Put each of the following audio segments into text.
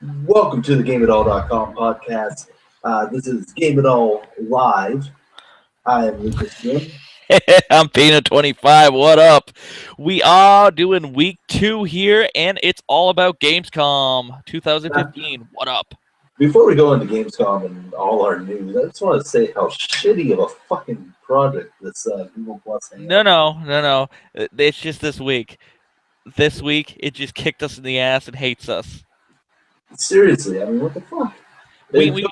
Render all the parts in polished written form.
Welcome to the GameItAll.com podcast. This is Game It All Live. I am Lucas Jim. I'm Peanut 25. What up? We are doing week 2 here, and it's all about Gamescom 2015. What up? Before we go into Gamescom and all our news, I just want to say how shitty of a fucking project this Google Plus Hangout. No. It's just this week. This week, it just kicked us in the ass and hates us. Seriously, I mean, what the fuck? We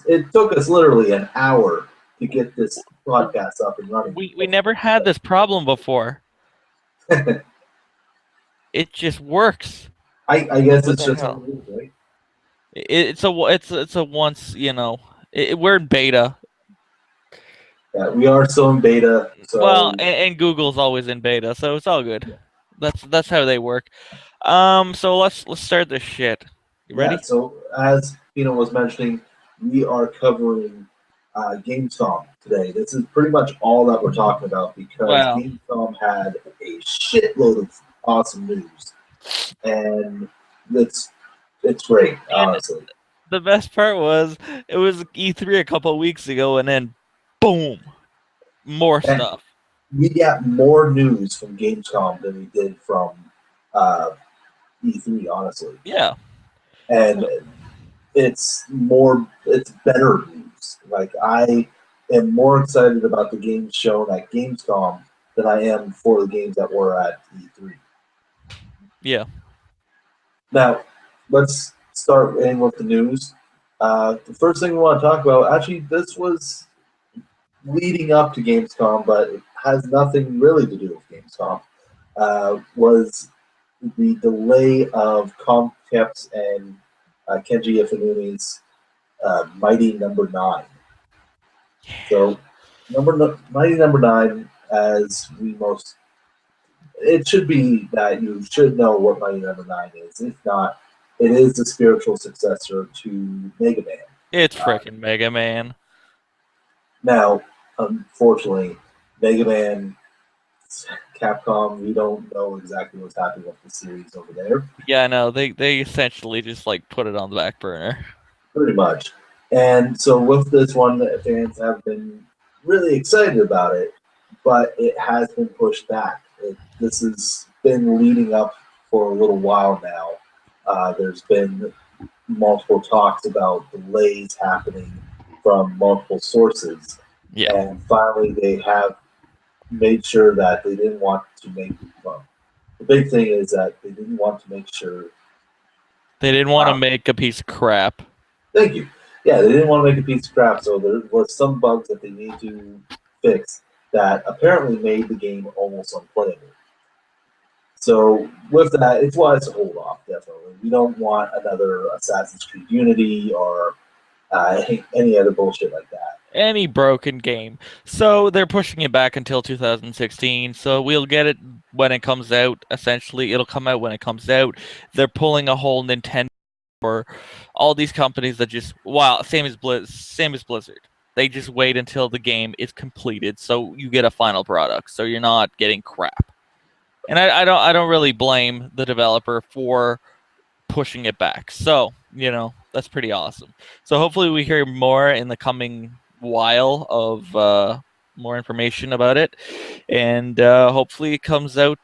It took us literally an hour to get this podcast up and running. we never had this problem before. It just works. I guess What it's the just hell? right? It's a once, we're in beta. Yeah, we are still in beta. So Well, and Google's always in beta, so it's all good. That's how they work. So let's start this shit. You ready? yeah, so as Pino was mentioning, we are covering Gamescom today. This is pretty much all that we're talking about because Wow. Gamescom had a shitload of awesome news, and it's great, honestly. The best part was it was E3 a couple of weeks ago, and then boom, more And stuff. we got more news from Gamescom than we did from uh, E3, honestly, Yeah. and it's better news. Like I am more excited about the games shown at Gamescom than I am for the games that were at E3. Yeah. Now, let's start in with the news. The first thing we want to talk about, actually, this was leading up to Gamescom, but it has nothing really to do with Gamescom, was the delay of Comcast and Kenji Ifumi's Mighty Number 9. So, Mighty Number 9, as we most, it should be that you should know what Mighty Number 9 is. If not, it is the spiritual successor to Mega Man. It's freaking Mega Man. Now, unfortunately, Mega Man, Capcom, we don't know exactly what's happening with the series over there. Yeah, no, they essentially just like put it on the back burner. Pretty much. And so with this one, the fans have been really excited about it, but it has been pushed back. This has been leading up for a little while now. There's been multiple talks about delays happening from multiple sources. Yeah. And finally, they have made sure that they didn't want to make. Well, the big thing is that they didn't want to make sure. They didn't want to make a piece of crap. Thank you. Yeah, they didn't want to make a piece of crap, so there was some bugs that they need to fix that apparently made the game almost unplayable. So with that, it's wise to hold off, definitely. We don't want another Assassin's Creed Unity or any other bullshit like that. Any broken game. So they're pushing it back until 2016. So we'll get it when it comes out. Essentially, it'll come out when it comes out. They're pulling a whole Nintendo or all these companies that just same as Blizzard. They just wait until the game is completed, so you get a final product. So you're not getting crap. And I don't really blame the developer for pushing it back. So that's pretty awesome. So hopefully we hear more in the coming while of more information about it, and hopefully it comes out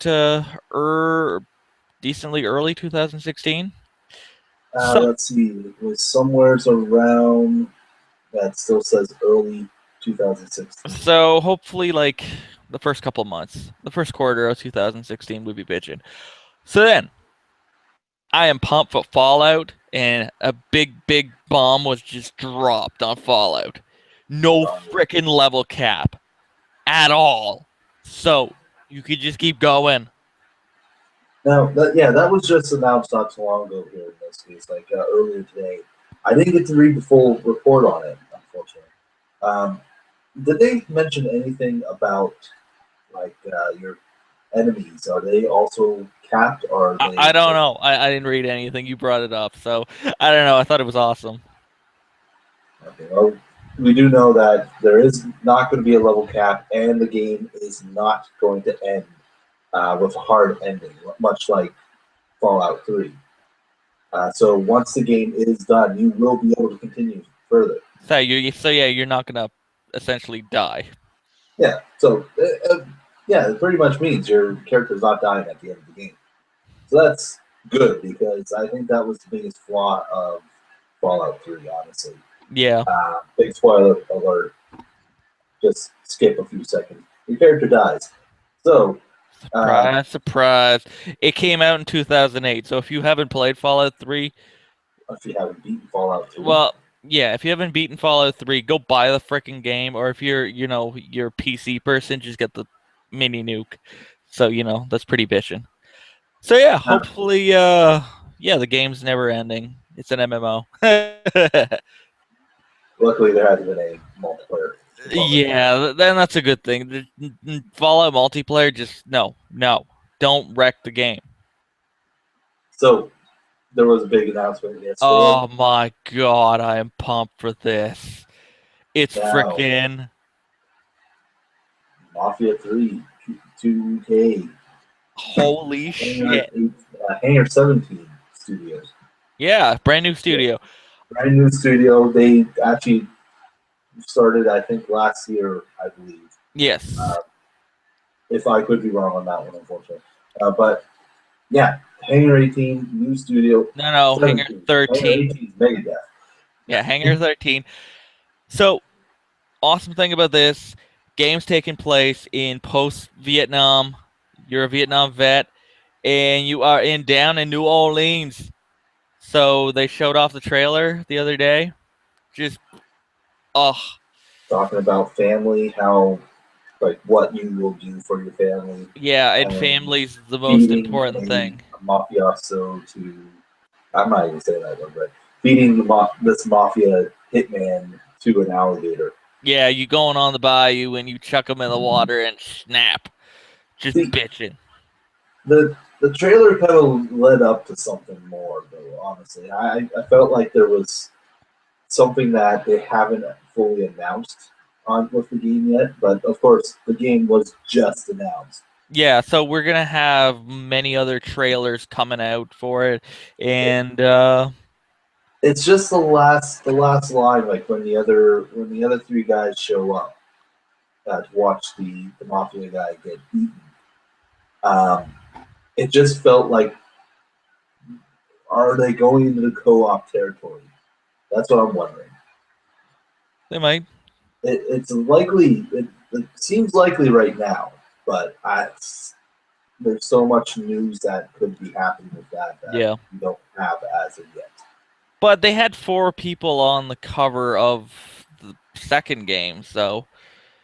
decently early 2016. Let's see, it was somewhere around that still says early 2016. So hopefully, like the first couple of months, the first quarter of 2016 would be bitching. So then, I am pumped for Fallout, and a big bomb was just dropped on Fallout. No freaking level cap at all. So you could just keep going. Now, that was just announced not too long ago here in this case, like earlier today. I didn't get to read the full report on it, unfortunately. Did they mention anything about like your enemies? Are they also capped, or are they? I don't know. I didn't read anything. You brought it up, so I don't know. I thought it was awesome. Okay, well, we do know that there is not going to be a level cap, and the game is not going to end with a hard ending, much like Fallout 3. So once the game is done, you will be able to continue further. So you're not gonna essentially die. Yeah. So yeah, it pretty much means your character's not dying at the end of the game. So that's good because I think that was the biggest flaw of Fallout 3. Honestly, Yeah. big spoiler alert. Just skip a few seconds. Your character dies. So Surprise, surprise. It came out in 2008, so if you haven't played Fallout 3, if you haven't beaten Fallout 3, well, yeah, if you haven't beaten Fallout 3, go buy the freaking game, or if you're a PC person, just get the mini nuke. So, that's pretty bitchin'. So yeah, uh, hopefully yeah, the game's never ending. It's an MMO. luckily there hasn't been a multiplayer component. Yeah, then that's a good thing. The Fallout multiplayer, just no, don't wreck the game. So there was a big announcement yesterday. Oh my god, I am pumped for this. It's Now, freaking Mafia 3, 2K, holy Hangar, shit. Hangar 17 Studios. Yeah, brand new Yeah. studio. Brand new studio. They actually started, I think, last year, I believe. Yes. If I could be wrong on that one, unfortunately. But yeah, Hangar 18, new studio, No, Hangar 17. Hangar 13. 18 is Megadeth. Yeah, Hangar 13. So, awesome thing about this, game's taking place in post Vietnam. You're a Vietnam vet and you are down in New Orleans. So they showed off the trailer the other day. Just oh Talking about family, how, like, what you will do for your family, yeah, and and family's the most feeding important thing. a mafioso to, I'm not even saying that one, but feeding this mafia hitman to an alligator. Yeah, you going on the bayou and you chuck them in the water and snap, just See, bitching. the trailer kind of led up to something more, though. Honestly, I felt like there was something that they haven't fully announced on with the game yet. But of course, the game was just announced. Yeah, so we're gonna have many other trailers coming out for it, and It's just the last line, like when the other three guys show up to watch the mafia guy get beaten. Um, it just felt like, are they going into the co-op territory? That's what I'm wondering. they might. It's likely. It seems likely right now, but there's so much news that could be happening with that Yeah, we don't have as of yet. but they had 4 people on the cover of the second game, so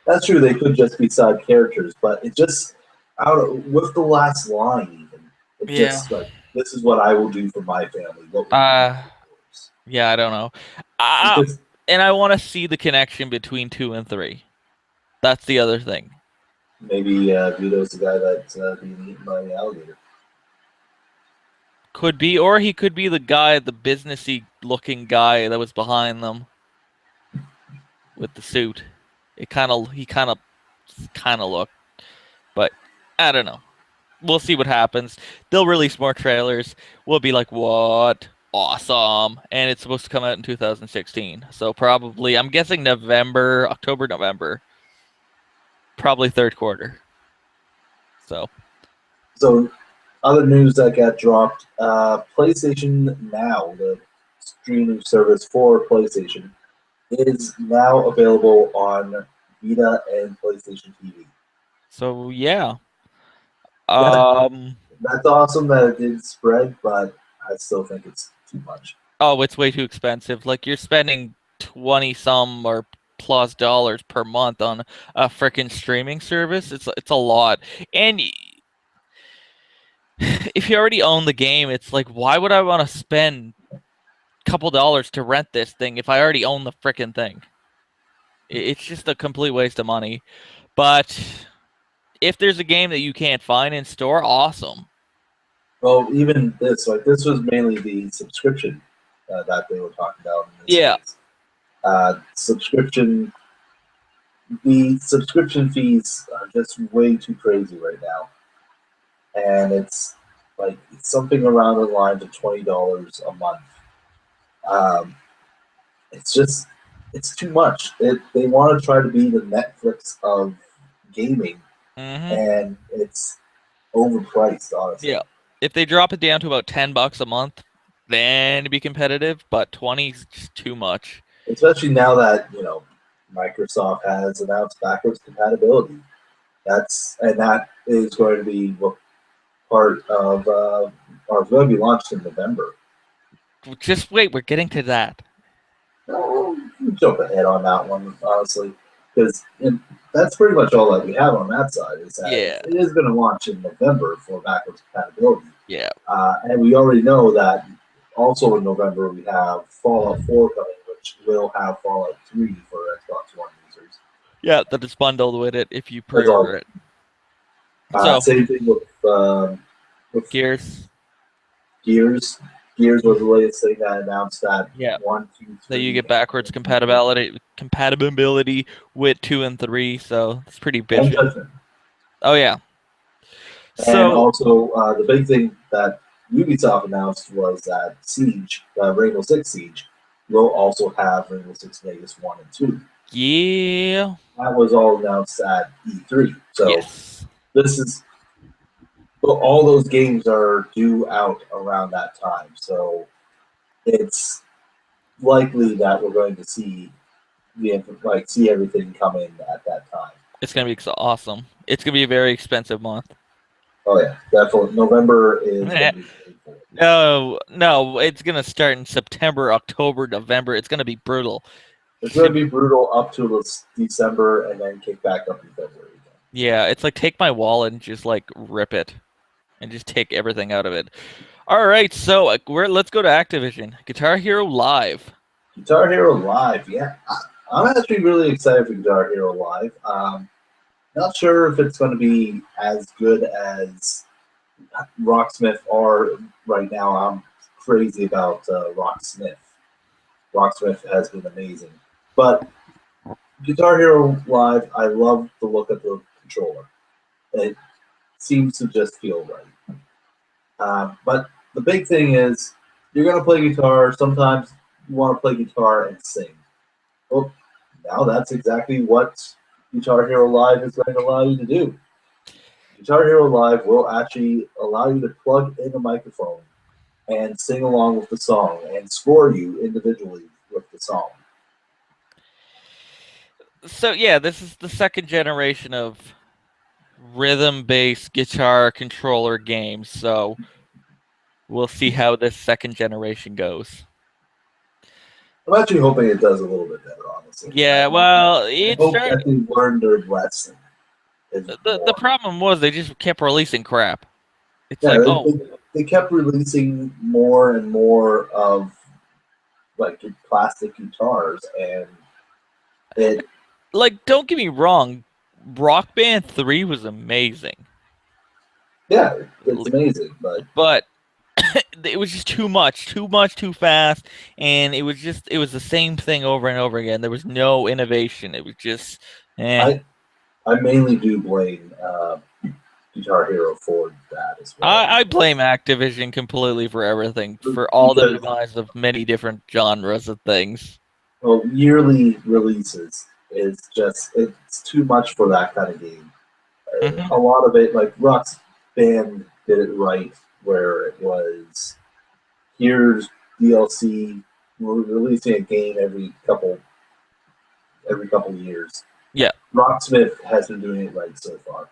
That's true. They could just be side characters, but it just with the last line even. It's yeah. just like, this is what I will do for my family. What will you do Uh, for yours? yeah, I don't know. It's Uh, just and I want to see the connection between 2 and 3. That's the other thing. maybe Vito's the guy that's being eaten by the alligator. Could be, or he could be the guy, the businessy looking guy that was behind them with the suit. He kind of looked, but I don't know. We'll see what happens. They'll release more trailers. We'll be like, what? Awesome. And it's supposed to come out in 2016. So probably, I'm guessing November, October, November. Probably third quarter. So, So, other news that got dropped: PlayStation Now, the streaming service for PlayStation, is now available on Vita and PlayStation TV. so yeah. That Um, that's awesome that it did spread, but I still think it's too much. oh, it's way too expensive. Like you're spending 20 some or plus dollars per month on a freaking streaming service. It's a lot. And if you already own the game, it's like why would I want to spend a couple dollars to rent this thing if I already own the freaking thing? It's just a complete waste of money. But if there's a game that you can't find in store, awesome. Well, even this, like, this was mainly the subscription that they were talking about in this Yeah. case. Subscription, the subscription fees are just way too crazy right now, and it's like something around the lines of $20 a month. Um, it's just it's too much. They want to try to be the Netflix of gaming, Hmm. and it's overpriced, honestly. Yeah. If they drop it down to about $10 a month, then it'd be competitive, but 20 is just too much. Especially now that Microsoft has announced backwards compatibility. That is going to be what part of or going to be launched in November. Just wait, we're getting to that. No, jump ahead on that one, honestly, because that's pretty much all that we have on that side. Is that Yeah. it is going to launch in November for backwards compatibility, Yeah. and we already know that also in November we have Fallout 4 coming, which will have Fallout 3 for Xbox One users. Yeah, that is bundled with it if you That's pre-order all. it. So, Same thing with Gears. Gears. Gears was the latest thing that announced that Yeah. one, two, That you three, get backwards compatibility with 2 and 3, so it's pretty and bitchin'. Judgment. Oh yeah. And So, also, the big thing that Ubisoft announced was that Siege, Rainbow Six Siege, will also have Rainbow Six Vegas 1 and 2. yeah. That was all announced at E3. So Yes. this is well, all those games are due out around that time. So it's likely that we're going to see everything come in at that time. It's going to be awesome. It's going to be a very expensive month. Oh yeah, definitely. November is going to be painful. No, no, it's going to start in September, October, November. It's going to be brutal. It's going to be brutal up to December and then kick back up in February again. Yeah, it's like take my wallet and just like rip it and just take everything out of it. All right, so let's go to Activision. Guitar Hero Live. Guitar Hero Live, yeah. I'm actually really excited for Guitar Hero Live. Not sure if it's going to be as good as Rocksmith or right now. I'm crazy about Rocksmith. Rocksmith has been amazing. But Guitar Hero Live, I love the look of the controller. It seems to just feel right. But the big thing is, you're going to play guitar. Sometimes you want to play guitar and sing. Well, now that's exactly what Guitar Hero Live is going to allow you to do. Guitar Hero Live will actually allow you to plug in a microphone and sing along with the song and score you individually with the song. So yeah, this is the second generation of rhythm-based guitar controller games. So we'll see how this second generation goes. I'm actually hoping it does a little bit better, honestly. Yeah, well, I it hope started. that they learned their lesson. Is The more. problem was they just kept releasing crap. It's Yeah, like, oh, they kept releasing more and more of like plastic guitars, and it like don't get me wrong, Rock Band 3 was amazing. yeah, it's Like, amazing, but but it was just too much, too fast, and it was the same thing over and over again. There was no innovation. It was just, eh. I I mainly do blame Guitar Hero for that as well I blame Activision completely for everything, for all the because demise of many different genres of things. well, yearly releases is just it's too much for that kind of game. Hmm. A lot of it, like Rock's band did it right, where it was here's DLC. We're releasing a game every couple years. Yeah, Rocksmith has been doing it right so far.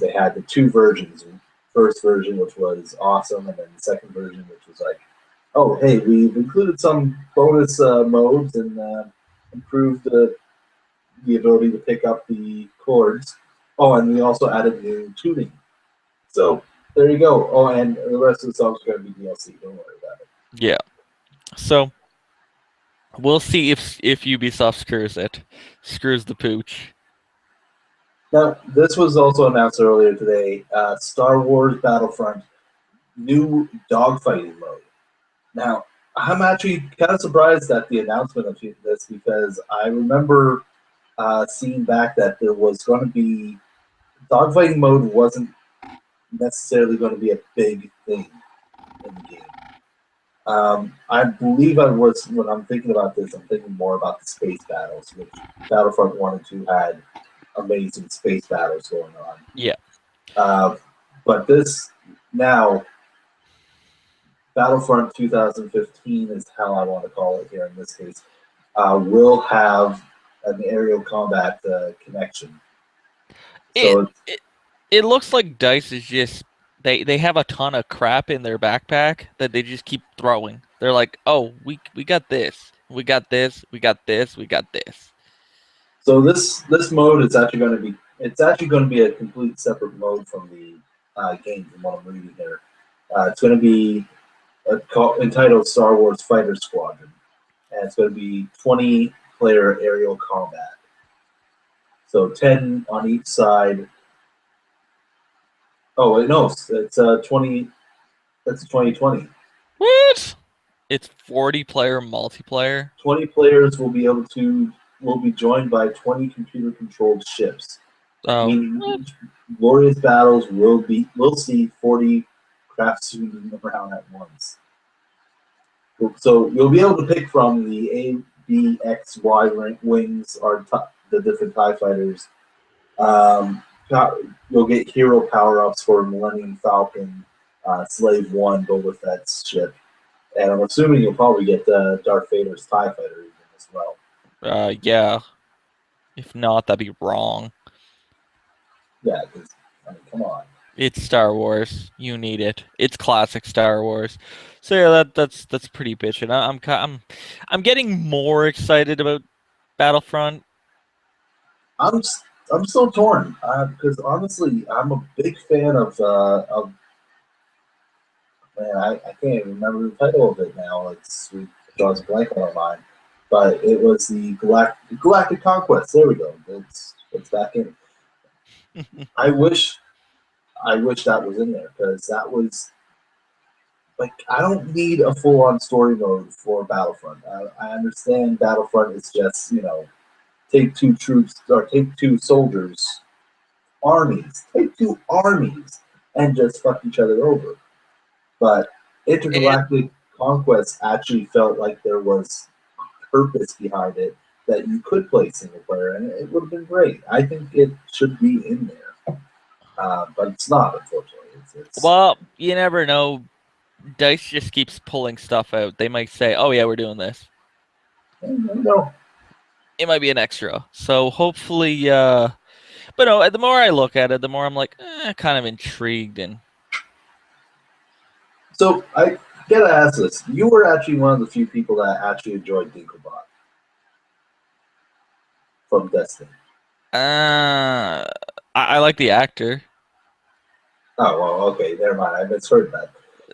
They had the two versions. First version, which was awesome, and then the second version, which was like, oh, hey, we've included some bonus modes and improved the ability to pick up the chords. Oh, and we also added new tuning. So there you go. Oh, and the rest of the songs are going to be DLC. Don't worry about it. yeah. So we'll see if Ubisoft screws the pooch. Now, this was also announced earlier today. Star Wars Battlefront new dogfighting mode. Now, I'm actually kind of surprised at the announcement of this because I remember seeing back that there was going to be dogfighting mode wasn't necessarily going to be a big thing in the game. I believe when I'm thinking about this, I'm thinking more about the space battles, which Battlefront 1 and 2 had amazing space battles going on. Yeah. But this now, Battlefront 2015 is how I want to call it here in this case, will have an aerial combat connection. It, So it it looks like DICE is just they have a ton of crap in their backpack that they just keep throwing. They're like, "Oh, we got this. We got this. We got this. We got this." So this mode is actually going to be a complete separate mode from the game from what I'm reading here. It's going to be entitled Star Wars Fighter Squadron, and it's going to be 20-player aerial combat. So 10 on each side. Oh wait, no, it's 20. That's 2020. What? It's 40-player multiplayer. 20 players will be joined by 20 computer-controlled ships. Oh, Meaning each glorious battles will see 40 craft zooming around at once. So you'll be able to pick from the A, B, X, Y wings, or the different TIE fighters. You'll get hero power-ups for Millennium Falcon, Slave 1, Boba Fett's ship. And I'm assuming you'll probably get Darth Vader's TIE fighter even as well. yeah. If not, that'd be wrong. Yeah, because, I mean, come on. It's Star Wars. You need it. It's classic Star Wars. So yeah, that's pretty bitchin'. I'm getting more excited about Battlefront. I'm still torn because honestly, I'm a big fan of man, I can't even remember the title of it now. It draws a blank on my mind, but it was the Galactic Conquest. There we go. It's back in. I wish that was in there because that was like I don't need a full on story mode for Battlefront. I understand Battlefront is just take two troops or take two soldiers, take two armies, and just fuck each other over. But And Intergalactic Conquest actually felt like there was purpose behind it that you could play single player, and it would have been great. I think it should be in there, but it's not, unfortunately. well, you never know. DICE just keeps pulling stuff out. They might say, "Oh yeah, we're doing this." No. It might be an extra. So hopefully, but no. The more I look at it, the more I'm like, kind of intrigued and. So I gotta ask this: you were actually one of the few people that actually enjoyed Dinklebot from Destiny. I like the actor. Oh well, okay, never mind. I misheard that.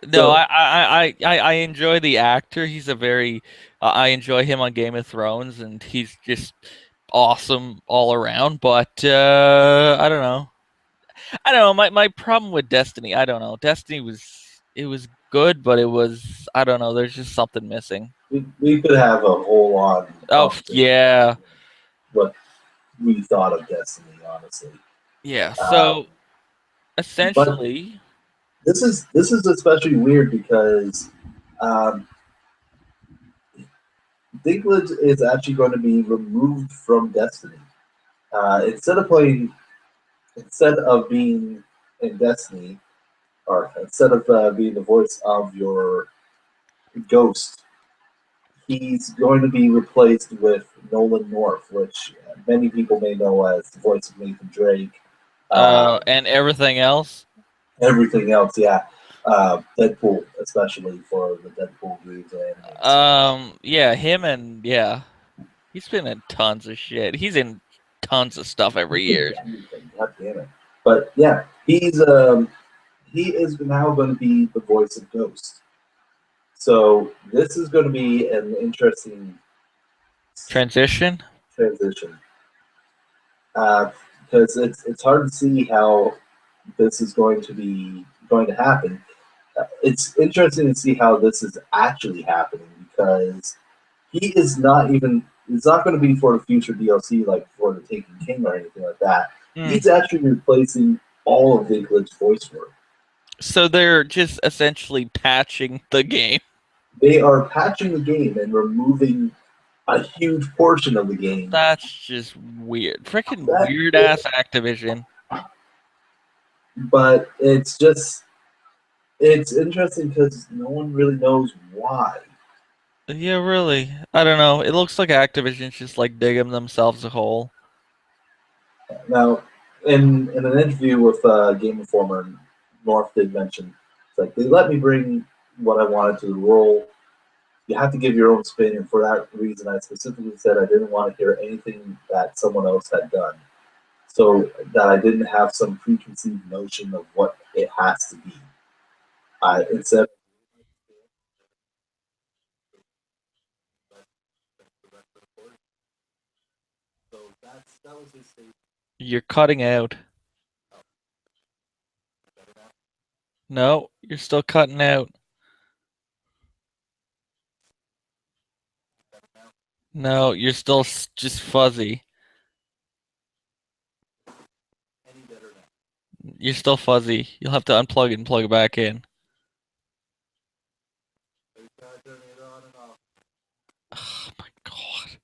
No, So I enjoy the actor. He's a very I enjoy him on Game of Thrones, and he's just awesome all around. But I don't know. I don't know. My problem with Destiny, I don't know. Destiny was good, but it was I don't know. There's just something missing. we could have a whole on Oh conversation yeah, what we thought of Destiny, honestly. yeah. Um, So but essentially, this is especially weird because um, Dinklage is actually going to be removed from Destiny. Instead of being in Destiny, or instead of being the voice of your Ghost, he's going to be replaced with Nolan North, which many people may know as the voice of Nathan Drake. and everything else. Everything else, yeah. Deadpool, especially for the Deadpool movies and animated series. Yeah, him and yeah, he's been in tons of shit. He's in tons of stuff every He's been year. in everything, god damn it. But yeah, he is now going to be the voice of Ghost. So this is going to be an interesting Transition. transition because it's hard to see how this is going to happen. It's interesting to see how this is actually happening because he is not even. It's not going to be for the future DLC like for the Taken King or anything like that. Mm. He's actually replacing all of Dinklage's voice work. So they're just essentially patching the game. They are patching the game and removing a huge portion of the game. That's just weird. Freaking That, weird ass Activision. but it's interesting because no one really knows why. Yeah, really. I don't know. It looks like Activision's just like digging themselves a hole. Now, in an interview with Game Informer, North did mention it's like they let me bring what I wanted to the role. You have to give your own spin, and for that reason, I specifically said I didn't want to hear anything that someone else had done, so that I didn't have some preconceived notion of what it has to be. I instead. So that was his statement. You're cutting out. No, you're still cutting out. No, you're still just fuzzy. You're still fuzzy. You'll have to unplug it and plug it back in. Oh my god.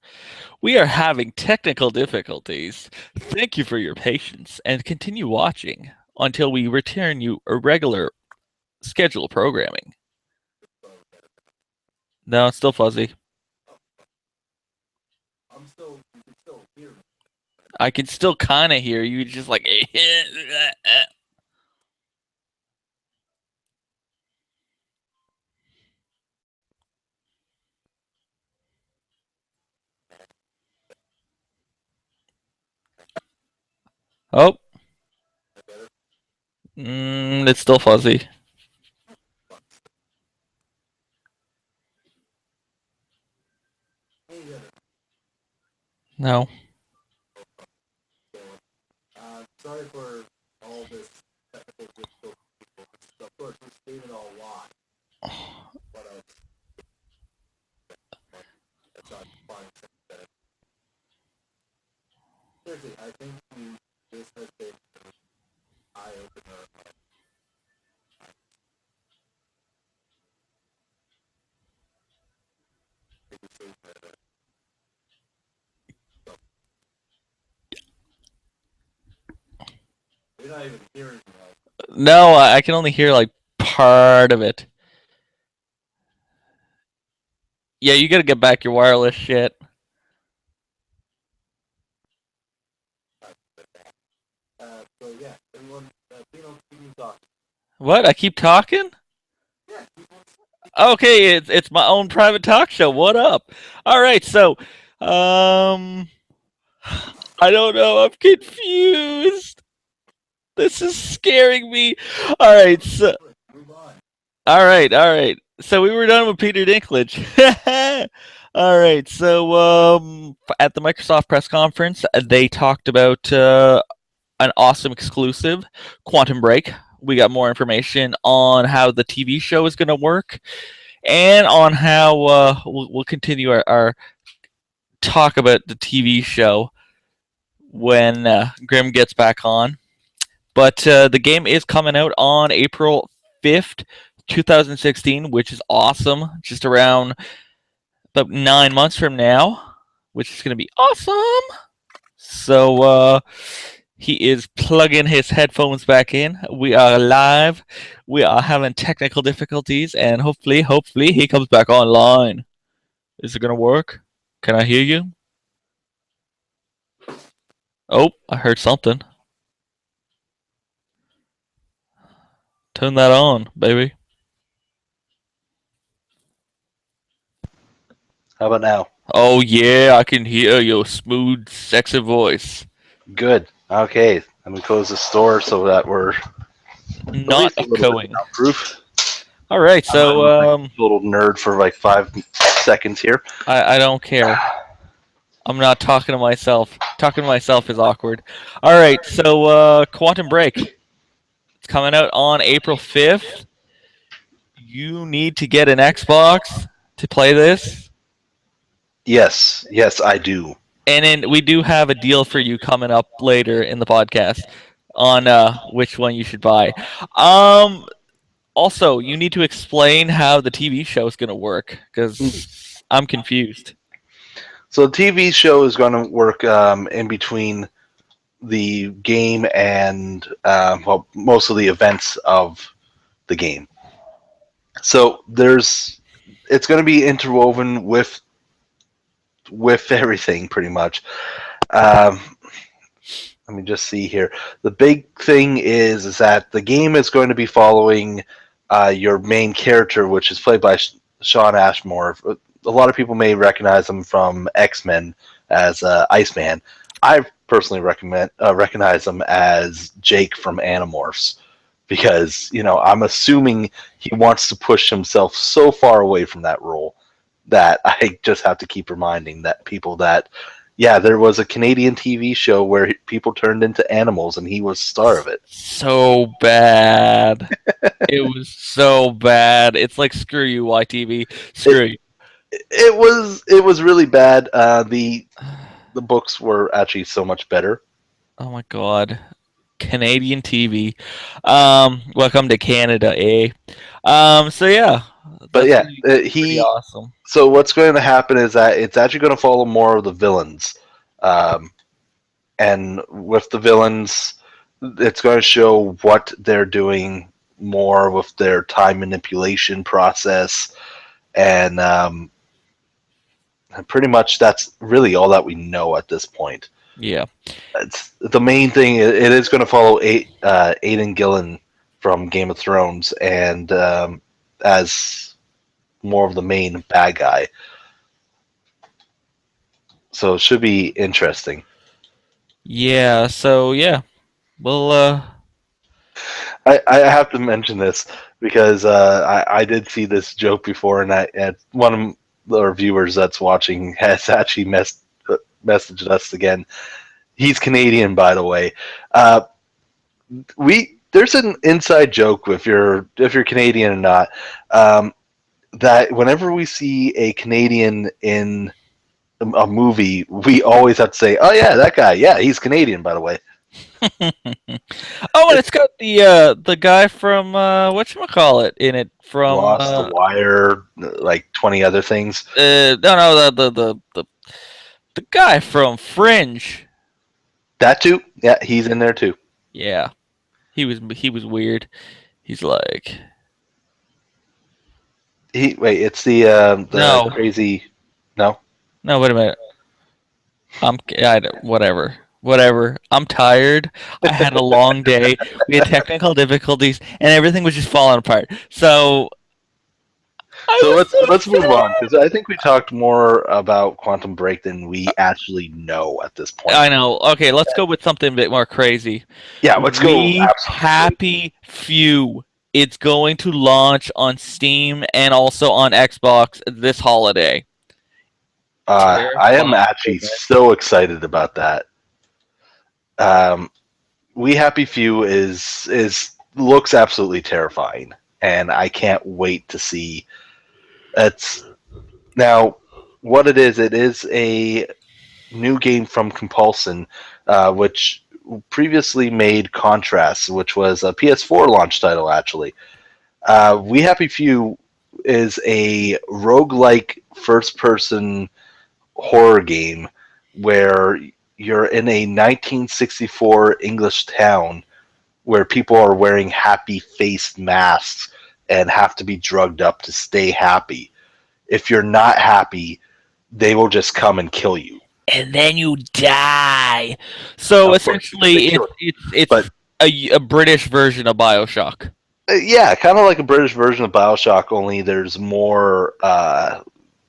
We are having technical difficulties. Thank you for your patience and continue watching until we return you a regular schedule programming. No, it's still fuzzy. I can still kind of hear you, just like. Oh, it's still fuzzy. No. Sorry for all this technical difficulty. Of course, we stated all why, but it's not fun. Seriously, I think this has been an eye opener. You're not even hearing me. No, I can only hear like part of it. Yeah, you gotta get back your wireless shit. So yeah, everyone, keep talking. What? I keep talking? Yeah, Okay, it's my own private talk show. What up? All right, so um I don't know. I'm confused. This is scaring me. All right, so move on. all right. So we were done with Peter Dinklage. All right, so at the Microsoft press conference, they talked about an awesome exclusive, Quantum Break. We got more information on how the TV show is going to work, and on how we'll continue our talk about the TV show when Grim gets back on. But the game is coming out on April 5th, 2016, which is awesome. Just around about 9 months from now, which is going to be awesome. So he is plugging his headphones back in. We are live. We are having technical difficulties, and hopefully, he comes back online. Is it going to work? Can I hear you? Oh, I heard something. Turn that on, baby. How about now? Oh yeah, I can hear your smooth, sexy voice. Good. Okay. Let me close the store so that we're at Not least a little bit echoing. soundproof. All right, so I'm a little nerd for like 5 seconds here. I don't care. I'm not talking to myself. Talking to myself is awkward. All right, so Quantum Break. It's coming out on April 5th. You need to get an Xbox to play this. Yes, I do. And then we do have a deal for you coming up later in the podcast on which one you should buy. Also, you need to explain how the TV show is going to work because I'm confused. So the TV show is going to work in between the game and well, most of the events of the game. So it's going to be interwoven with everything pretty much. Um, let me just see here. The big thing is that the game is going to be following your main character, which is played by Sean Ashmore. A lot of people may recognize him from X-Men as Iceman. I personally recognize him as Jake from Animorphs because I'm assuming he wants to push himself so far away from that role that I just have to keep reminding that people that yeah, there was a Canadian TV show where people turned into animals, and he was the star of it. So bad. It was so bad. It's like screw you, YTV. Screw you. It was really bad. The books were actually so much better. Oh my god. Canadian TV. Welcome to Canada, eh? So yeah. But That's yeah, pretty awesome. So what's going to happen is that it's actually going to follow more of the villains, and with the villains, it's going to show what they're doing more with their time manipulation process, and pretty much that's really all that we know at this point. Yeah. It's the main thing. It is going to follow Aidan Gillen from Game of Thrones, and as more of the main bad guy. So it should be interesting. Yeah, so yeah. Well I have to mention this because I did see this joke before, and one of our viewers that's watching has actually messaged us again. He's Canadian, by the way. There's an inside joke if you're Canadian or not, that whenever we see a Canadian in a movie, we always have to say, "Oh yeah, that guy. Yeah, he's Canadian, by the way." Oh, and it's got the guy from whatchamacallit in it from Lost, The Wire, like 20 other things. no the guy from Fringe. That too. Yeah, he's in there too. Yeah. He was weird. He's like Wait, it's the No. crazy. No. No, wait a minute. Whatever. I'm tired. I had a long day. We had technical difficulties, and everything was just falling apart. So let's move on because I think we talked more about Quantum Break than we actually know at this point. I know. Okay, let's go with something a bit more crazy. Yeah, let's go. Happy Few. It's going to launch on Steam and also on Xbox this holiday. I am actually so excited about that. We Happy Few looks absolutely terrifying, and I can't wait to see. It's now what it is. It is a new game from Compulsion, which previously made Contrast, which was a PS4 launch title. Actually, We Happy Few is a roguelike first-person horror game where you're in a 1964 English town where people are wearing happy-faced masks and have to be drugged up to stay happy. If you're not happy, they will just come and kill you. And then you die. So essentially, it's a British version of BioShock. Yeah, kind of like a British version of BioShock, only there's more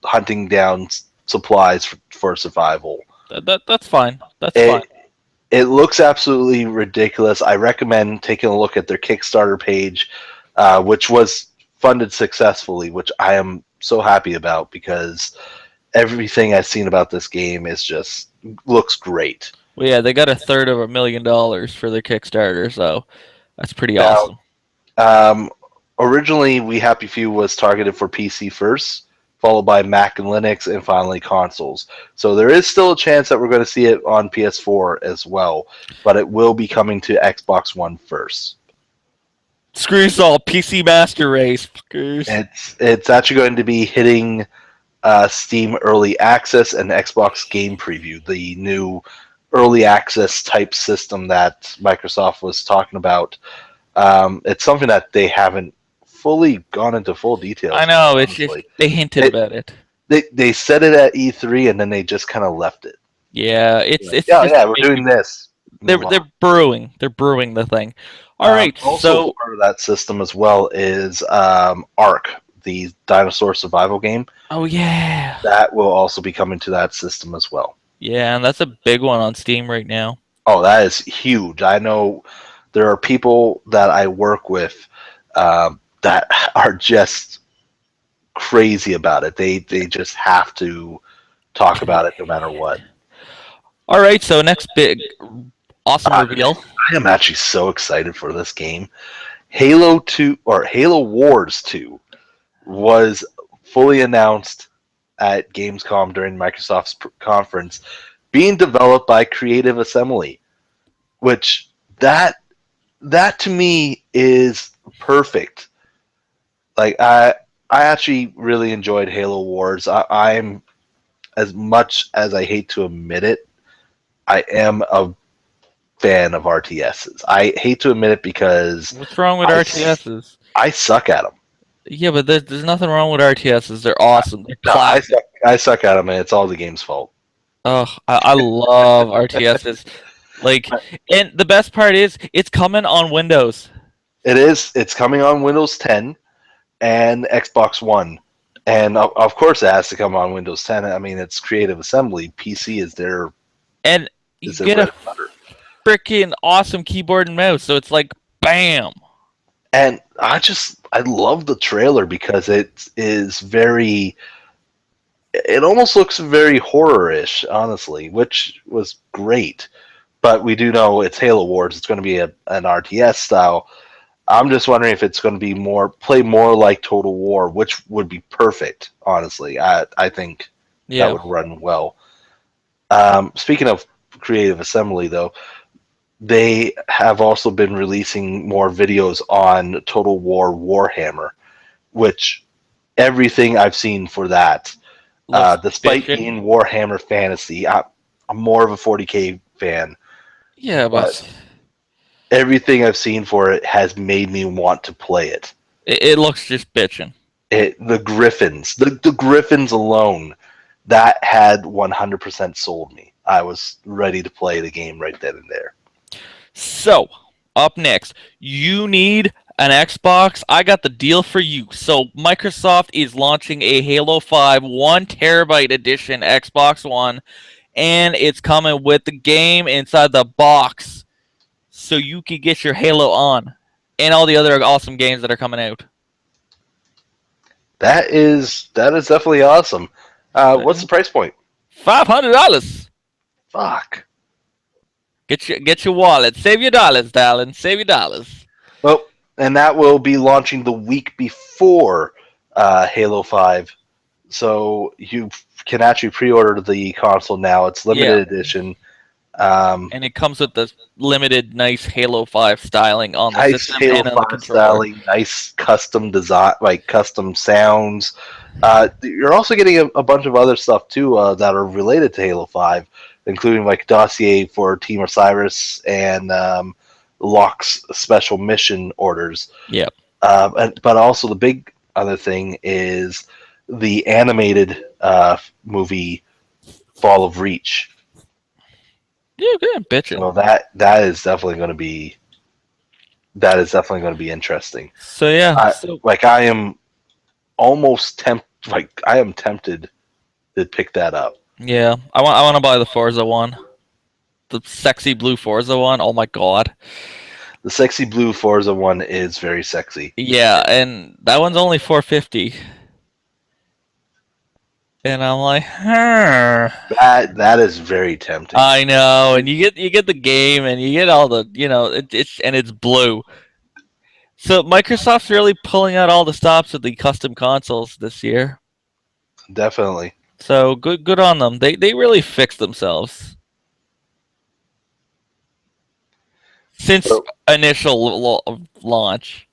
hunting down supplies for survival. That's fine. That's fine. It looks absolutely ridiculous. I recommend taking a look at their Kickstarter page, which was funded successfully, which I am so happy about because everything I've seen about this game looks great. Well, yeah, they got $350,000 for their Kickstarter, so that's pretty awesome. Originally, We Happy Few was targeted for PC first, followed by Mac and Linux, and finally consoles. So there is still a chance that we're going to see it on PS4 as well, but it will be coming to Xbox One first. Screw you all, PC Master Race, fuckers. It's actually going to be hitting Steam Early Access and Xbox Game Preview, the new early access type system that Microsoft was talking about. It's something that they haven't fully gone into full details. I know, it's just honestly. they hinted about it. They said it at E3 and then they just kind of left it. Yeah, it's Like, just yeah, we're doing this. they're Move on. brewing the thing. All right, Also, so part of that system as well is Ark, the dinosaur survival game. oh yeah, That will also be coming to that system as well. yeah, and that's a big one on Steam right now. Oh, that is huge. I know there are people that I work with that are just crazy about it. They just have to talk about it no matter what. All right, so next big awesome reveal. I am actually so excited for this game. Halo 2 or Halo Wars 2 was fully announced at Gamescom during Microsoft's conference, being developed by Creative Assembly, which that to me is perfect. Like I actually really enjoyed Halo Wars. I'm, as much as I hate to admit it, I am a fan of RTSs. I hate to admit it because What's wrong with RTSs? I suck at them. Yeah, but there's nothing wrong with RTSs. They're awesome. They're No, classic. I suck at them, and it's all the game's fault. Oh, I love RTSs. Like, and the best part is it's coming on Windows. It is. It's coming on Windows 10 and Xbox One, and of course it has to come on Windows 10. I mean, it's Creative Assembly. PC is their And you is their get bread a and butter. freaking awesome keyboard and mouse. So it's like, bam. And I love the trailer because it is very. It almost looks very horror-ish, honestly, which was great. But we do know it's Halo Wars. It's going to be an RTS style. I'm just wondering if it's going to be play more like Total War, which would be perfect. Honestly, I think Yeah. that would run well. Speaking of Creative Assembly, though, they have also been releasing more videos on Total War Warhammer, which everything I've seen for that, Looks despite bitchin'. being Warhammer Fantasy, I'm more of a 40K fan. Yeah, but Everything I've seen for it has made me want to play it. it looks just bitching. The Griffins, the Griffins alone, that had 100% sold me. I was ready to play the game right then and there. So, up next, you need an Xbox. I got the deal for you. So, Microsoft is launching a Halo 5 1 terabyte edition Xbox One, and it's coming with the game inside the box. So you can get your Halo on and all the other awesome games that are coming out. That is definitely awesome. What's the price point? $500. Fuck. Get your wallet. Save your dollars, darling. Save your dollars. Well, and that will be launching the week before Halo 5. So you can actually pre-order the console now. It's limited edition. And it comes with the limited, nice Halo 5 styling on the Nice system Halo and on the 5 controller. styling, nice custom design, like custom sounds. You're also getting a bunch of other stuff too that are related to Halo 5, including like dossier for Team Osiris and Locke's special mission orders. Yep. But also the big other thing is the animated movie Fall of Reach. Yeah, good. Bitchin'. So that is definitely going to be interesting. So yeah, I am almost tempted to pick that up. yeah. I want to buy the Forza one, the sexy blue Forza one. Oh my god. The sexy blue Forza one is very sexy. Yeah, and that one's only $450. And I'm like, That is very tempting. I know, and you get the game, and you get all the it's blue. So Microsoft's really pulling out all the stops with the custom consoles this year. Definitely. So good on them. They really fixed themselves since initial launch.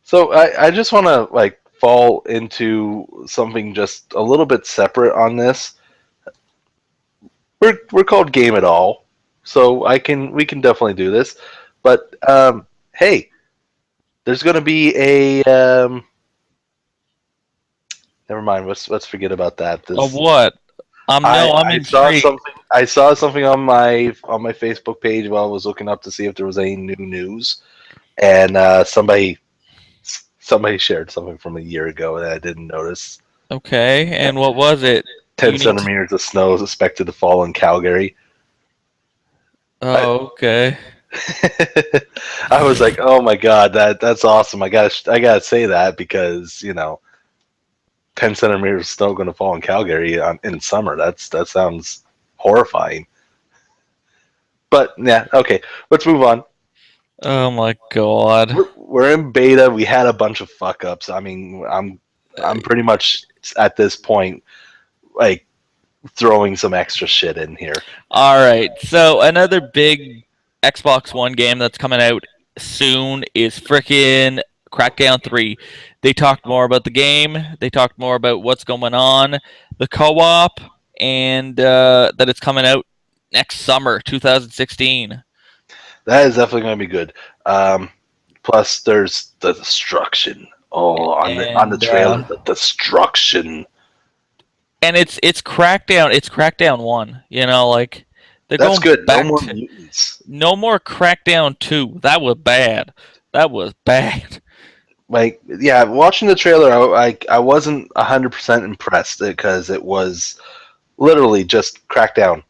So I just want to like fall into something just a little bit separate on this. We're called Game at All, so we can definitely do this. But hey, there's going to be a never mind. Let's forget about that. Of This what? No, I'm I saw intrigued. something. I saw something on my Facebook page while I was looking up to see if there was any new news, and somebody shared something from a year ago that I didn't notice. Okay, and what was it? 10 You need to- centimeters of snow is expected to fall in Calgary. Oh, okay. I was like, "Oh my god, that's awesome! I gotta say that because 10 centimeters of snow going to fall in Calgary in summer. That sounds horrifying." But yeah, okay, let's move on. Oh my god. We're in beta. We had a bunch of fuck ups. I mean, I'm pretty much at this point like throwing some extra shit in here. All right. So another big Xbox One game that's coming out soon is frickin' Crackdown 3. They talked more about the game. They talked more about what's going on, the co-op, and that it's coming out next summer, 2016. That is definitely going to be good. Plus, there's the destruction. Oh, on the And trailer, the destruction. and it's Crackdown. It's Crackdown 1. Like they're That's going good. No back more to mutants. no more Crackdown 2. That was bad. That was bad. Like, yeah, watching the trailer, I wasn't 100% impressed because it was literally just Crackdown.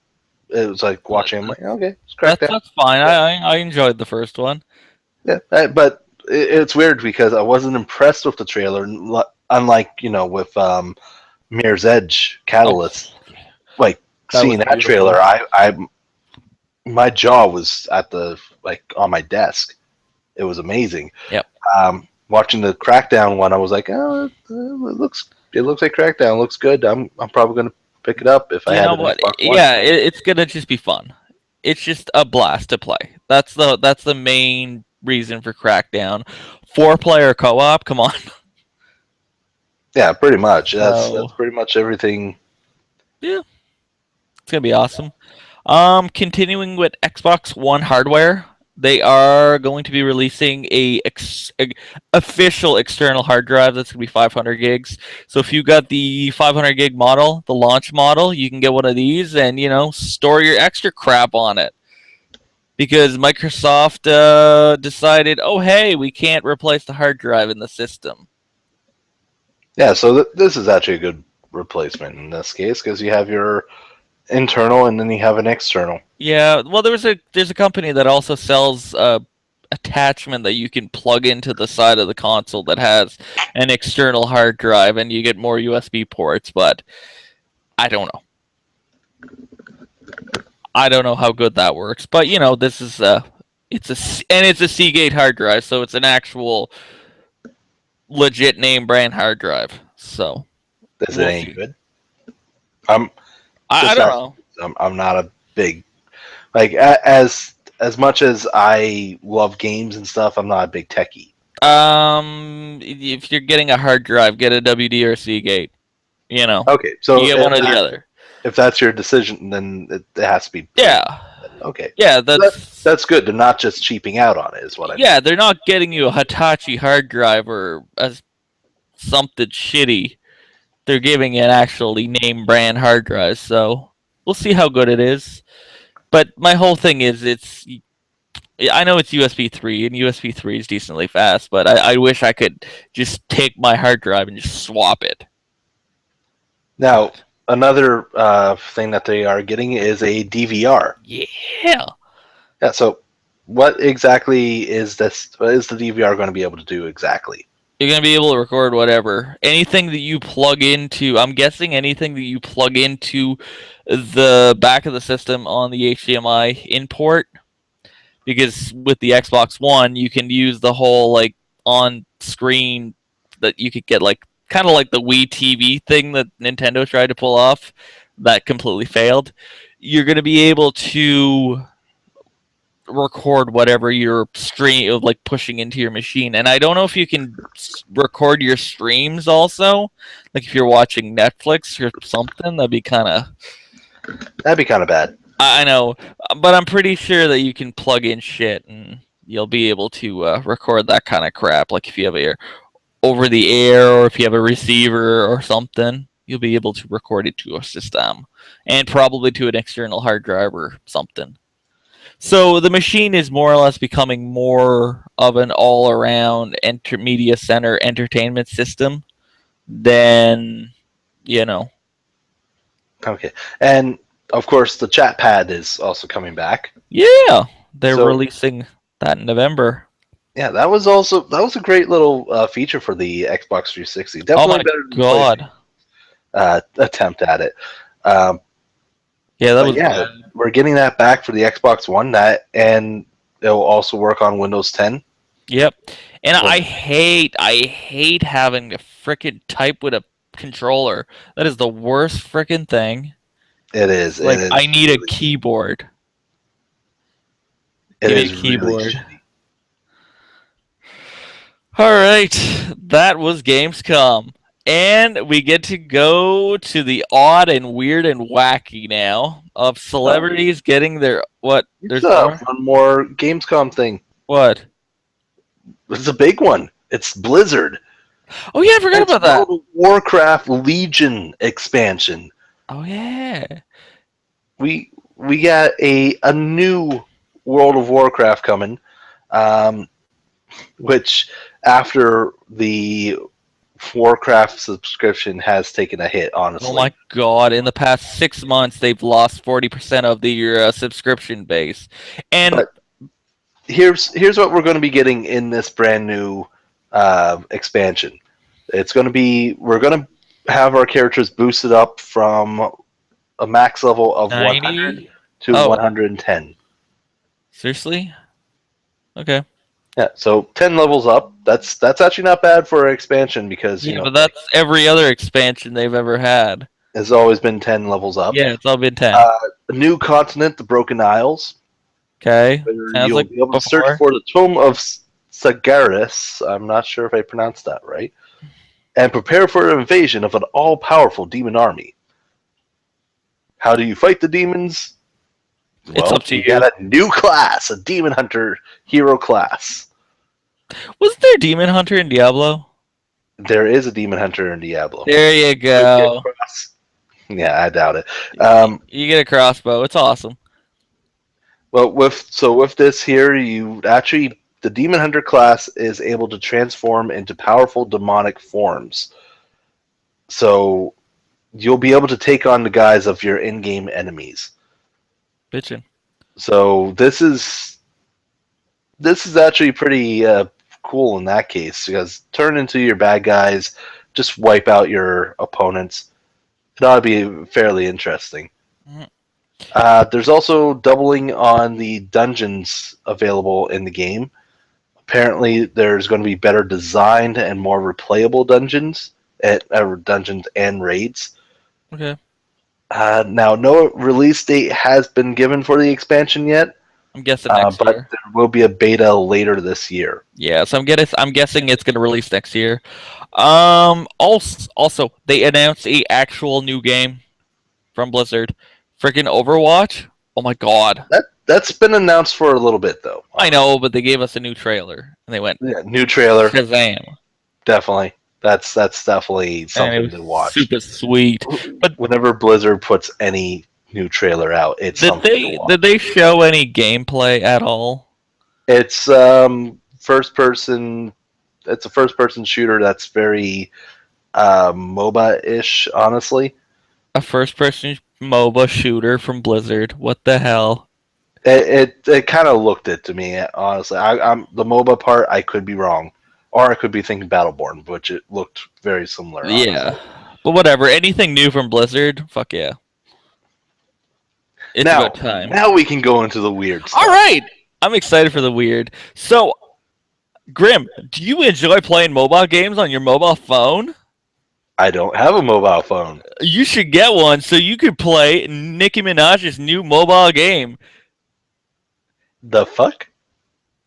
It was like watching. I'm like, okay, it's Crackdown. That's fine. I enjoyed the first one. Yeah, but it's weird because I wasn't impressed with the trailer. Unlike with Mirror's Edge Catalyst, like That seeing was that beautiful. trailer, my jaw was at the on my desk. It was amazing. Yep. Watching the Crackdown one, I was like, oh, it looks like Crackdown. It looks good. I'm probably gonna pick it up if I You had know an what? Xbox One. Yeah, it's gonna just be fun. It's just a blast to play. That's the main reason for Crackdown. 4-player co-op. Come on. Yeah, pretty much. That's So pretty much everything. yeah, it's gonna be awesome. Continuing with Xbox One hardware, they are going to be releasing a official external hard drive that's going to be 500 gigs. So if you got the 500 gig model, the launch model, you can get one of these and store your extra crap on it. Because Microsoft decided, oh hey, we can't replace the hard drive in the system. Yeah, so this is actually a good replacement in this case because you have your internal and then you have an external. Yeah, well, there's a company that also sells attachment that you can plug into the side of the console that has an external hard drive, and you get more USB ports. But I don't know. I don't know how good that works. But this is it's a Seagate hard drive, so it's an actual legit name brand hard drive. So Is we'll it any see. good? I'm I just don't not. know. I'm not a big as much as I love games and stuff. I'm not a big techie. If you're getting a hard drive, get a WD or a Seagate. Okay, You so get one or the other. if that's your decision, then it has to be. Yeah. Okay. Yeah, That's good. They're not just cheaping out on it, is what I mean. yeah, they're not getting you a Hitachi hard drive or something shitty. They're giving you an actually name brand hard drive, so we'll see how good it is. But my whole thing is I know it's USB 3, and USB 3 is decently fast, but I wish I could just take my hard drive and just swap it. Now, another thing that they are getting is a DVR. Yeah. Yeah, so what exactly is this? What is the DVR going to be able to do exactly? You're going to be able to record whatever. Anything that you plug into, I'm guessing anything that you plug into the back of the system on the HDMI in port. Because with the Xbox One, you can use the whole on screen that you could get kind of like the Wii TV thing that Nintendo tried to pull off that completely failed. You're going to be able to record whatever you're like pushing into your machine. And I don't know if you can record your streams also. Like if you're watching Netflix or something, that'd be kind of bad. I know, but I'm pretty sure that you can plug in shit and you'll be able to record that kind of crap. Like if you have a over the air or if you have a receiver or something, you'll be able to record it to a system and probably to an external hard drive or something. So the machine is more or less becoming more of an all-around media center entertainment system than, you know. Okay, and of course the chat pad is also coming back. Yeah, they're releasing that in November. Yeah, that was a great little feature for the Xbox 360. Definitely better than God. Attempt at it. Yeah, that was bad. We're getting that back for the Xbox One. And it'll also work on Windows 10. Yep. And I hate having to frickin' type with a controller. That is the worst frickin' thing. It is. Like, it is I need a keyboard. It Give me is a keyboard. really shitty. All right, that was Gamescom. And we get to go to the odd and weird and wacky now of celebrities getting their what? There's one more Gamescom thing. What? It's a big one. It's Blizzard. Oh yeah, I forgot about that. World of Warcraft Legion expansion. Oh yeah. We got a new World of Warcraft coming, which after the Warcraft subscription has taken a hit, honestly. Oh my god, in the past 6 months they've lost 40% of the subscription base. And but here's what we're going to be getting in this brand new expansion. It's going to be, we're going to have our characters boosted up from a max level of 100 to 110. Seriously? Okay. Yeah, so 10 levels up. That's actually not bad for an expansion because but that's every other expansion they've ever had. Has always been 10 levels up. Yeah, it's all been 10. A new continent, the Broken Isles. Okay. You'll be able to search for the Tome of Sagaris. I'm not sure if I pronounced that right. And prepare for an invasion of an all-powerful demon army. How do you fight the demons? It's up to you. You got a new class, a Demon Hunter hero class. Wasn't there a Demon Hunter in Diablo? There is a Demon Hunter in Diablo. There you go. Yeah, I doubt it. You get a crossbow. It's awesome. Well, with this here, the Demon Hunter class is able to transform into powerful demonic forms. So you'll be able to take on the guise of your in-game enemies. Bitchin'. So this is actually pretty cool in that case, because turn into your bad guys, just wipe out your opponents. It ought to be fairly interesting. Mm-hmm. There's also doubling on the dungeons available in the game. Apparently, there's going to be better designed and more replayable dungeons and raids. Okay. Now, no release date has been given for the expansion yet. I'm guessing next but year. There will be a beta later this year. Yeah, so I'm guessing it's going to release next year. Also, they announced a actual new game from Blizzard, freaking Overwatch. Oh my god. That's been announced for a little bit though. I know, but they gave us a new trailer and they went new trailer. Shazam. Definitely. That's definitely something to watch. Super sweet. But whenever Blizzard puts any new trailer out, it's something to watch. Did they show any gameplay at all? It's first person. It's a first person shooter that's very MOBA-ish, honestly. A first person MOBA shooter from Blizzard. What the hell? It kind of looked it to me, honestly. I'm the MOBA part. I could be wrong, or I could be thinking Battleborn, which it looked very similar. Honestly. Yeah, but whatever. Anything new from Blizzard? Fuck yeah. It's about time. Now we can go into the weird stuff. All right, I'm excited for the weird. So, Grim, do you enjoy playing mobile games on your mobile phone? I don't have a mobile phone. You should get one so you could play Nicki Minaj's new mobile game. The fuck?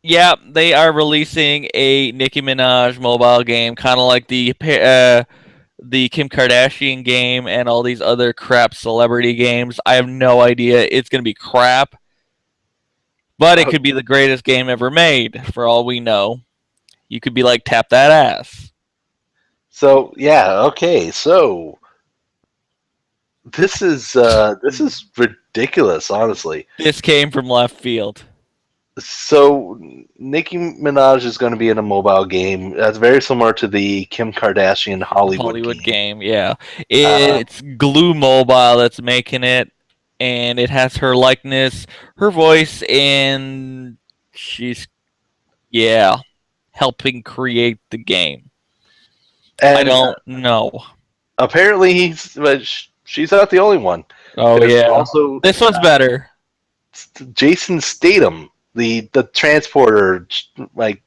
Yeah, they are releasing a Nicki Minaj mobile game, kind of like the Kim Kardashian game and all these other crap celebrity games. I have no idea. It's gonna be crap, but it could be the greatest game ever made. For all we know, you could be like, tap that ass. So yeah, okay. So this is ridiculous, honestly. This came from left field. So Nicki Minaj is going to be in a mobile game that's very similar to the Kim Kardashian Hollywood game. Game, yeah. It's Glue Mobile that's making it, and it has her likeness, her voice, and she's helping create the game. And I don't know. apparently, she's not the only one. Oh There's yeah. also This one's better. Jason Statham, the transporter. Like,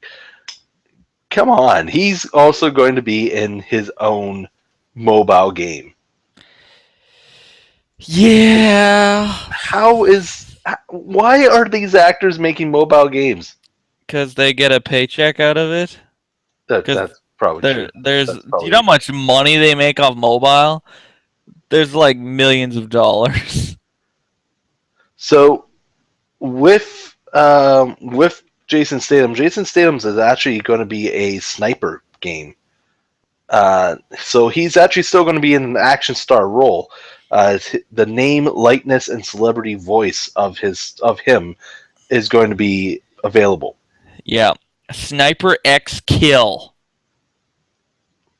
come on, he's also going to be in his own mobile game. Yeah. Why are these actors making mobile games? Because they get a paycheck out of it. That's probably true. There's, That's do probably you know how much money they make off mobile? There's like millions of dollars. So with Jason Statham's is actually going to be a sniper game. So he's actually still going to be in an action star role. The name, likeness, and celebrity voice of him is going to be available. Yeah. Sniper X Kill.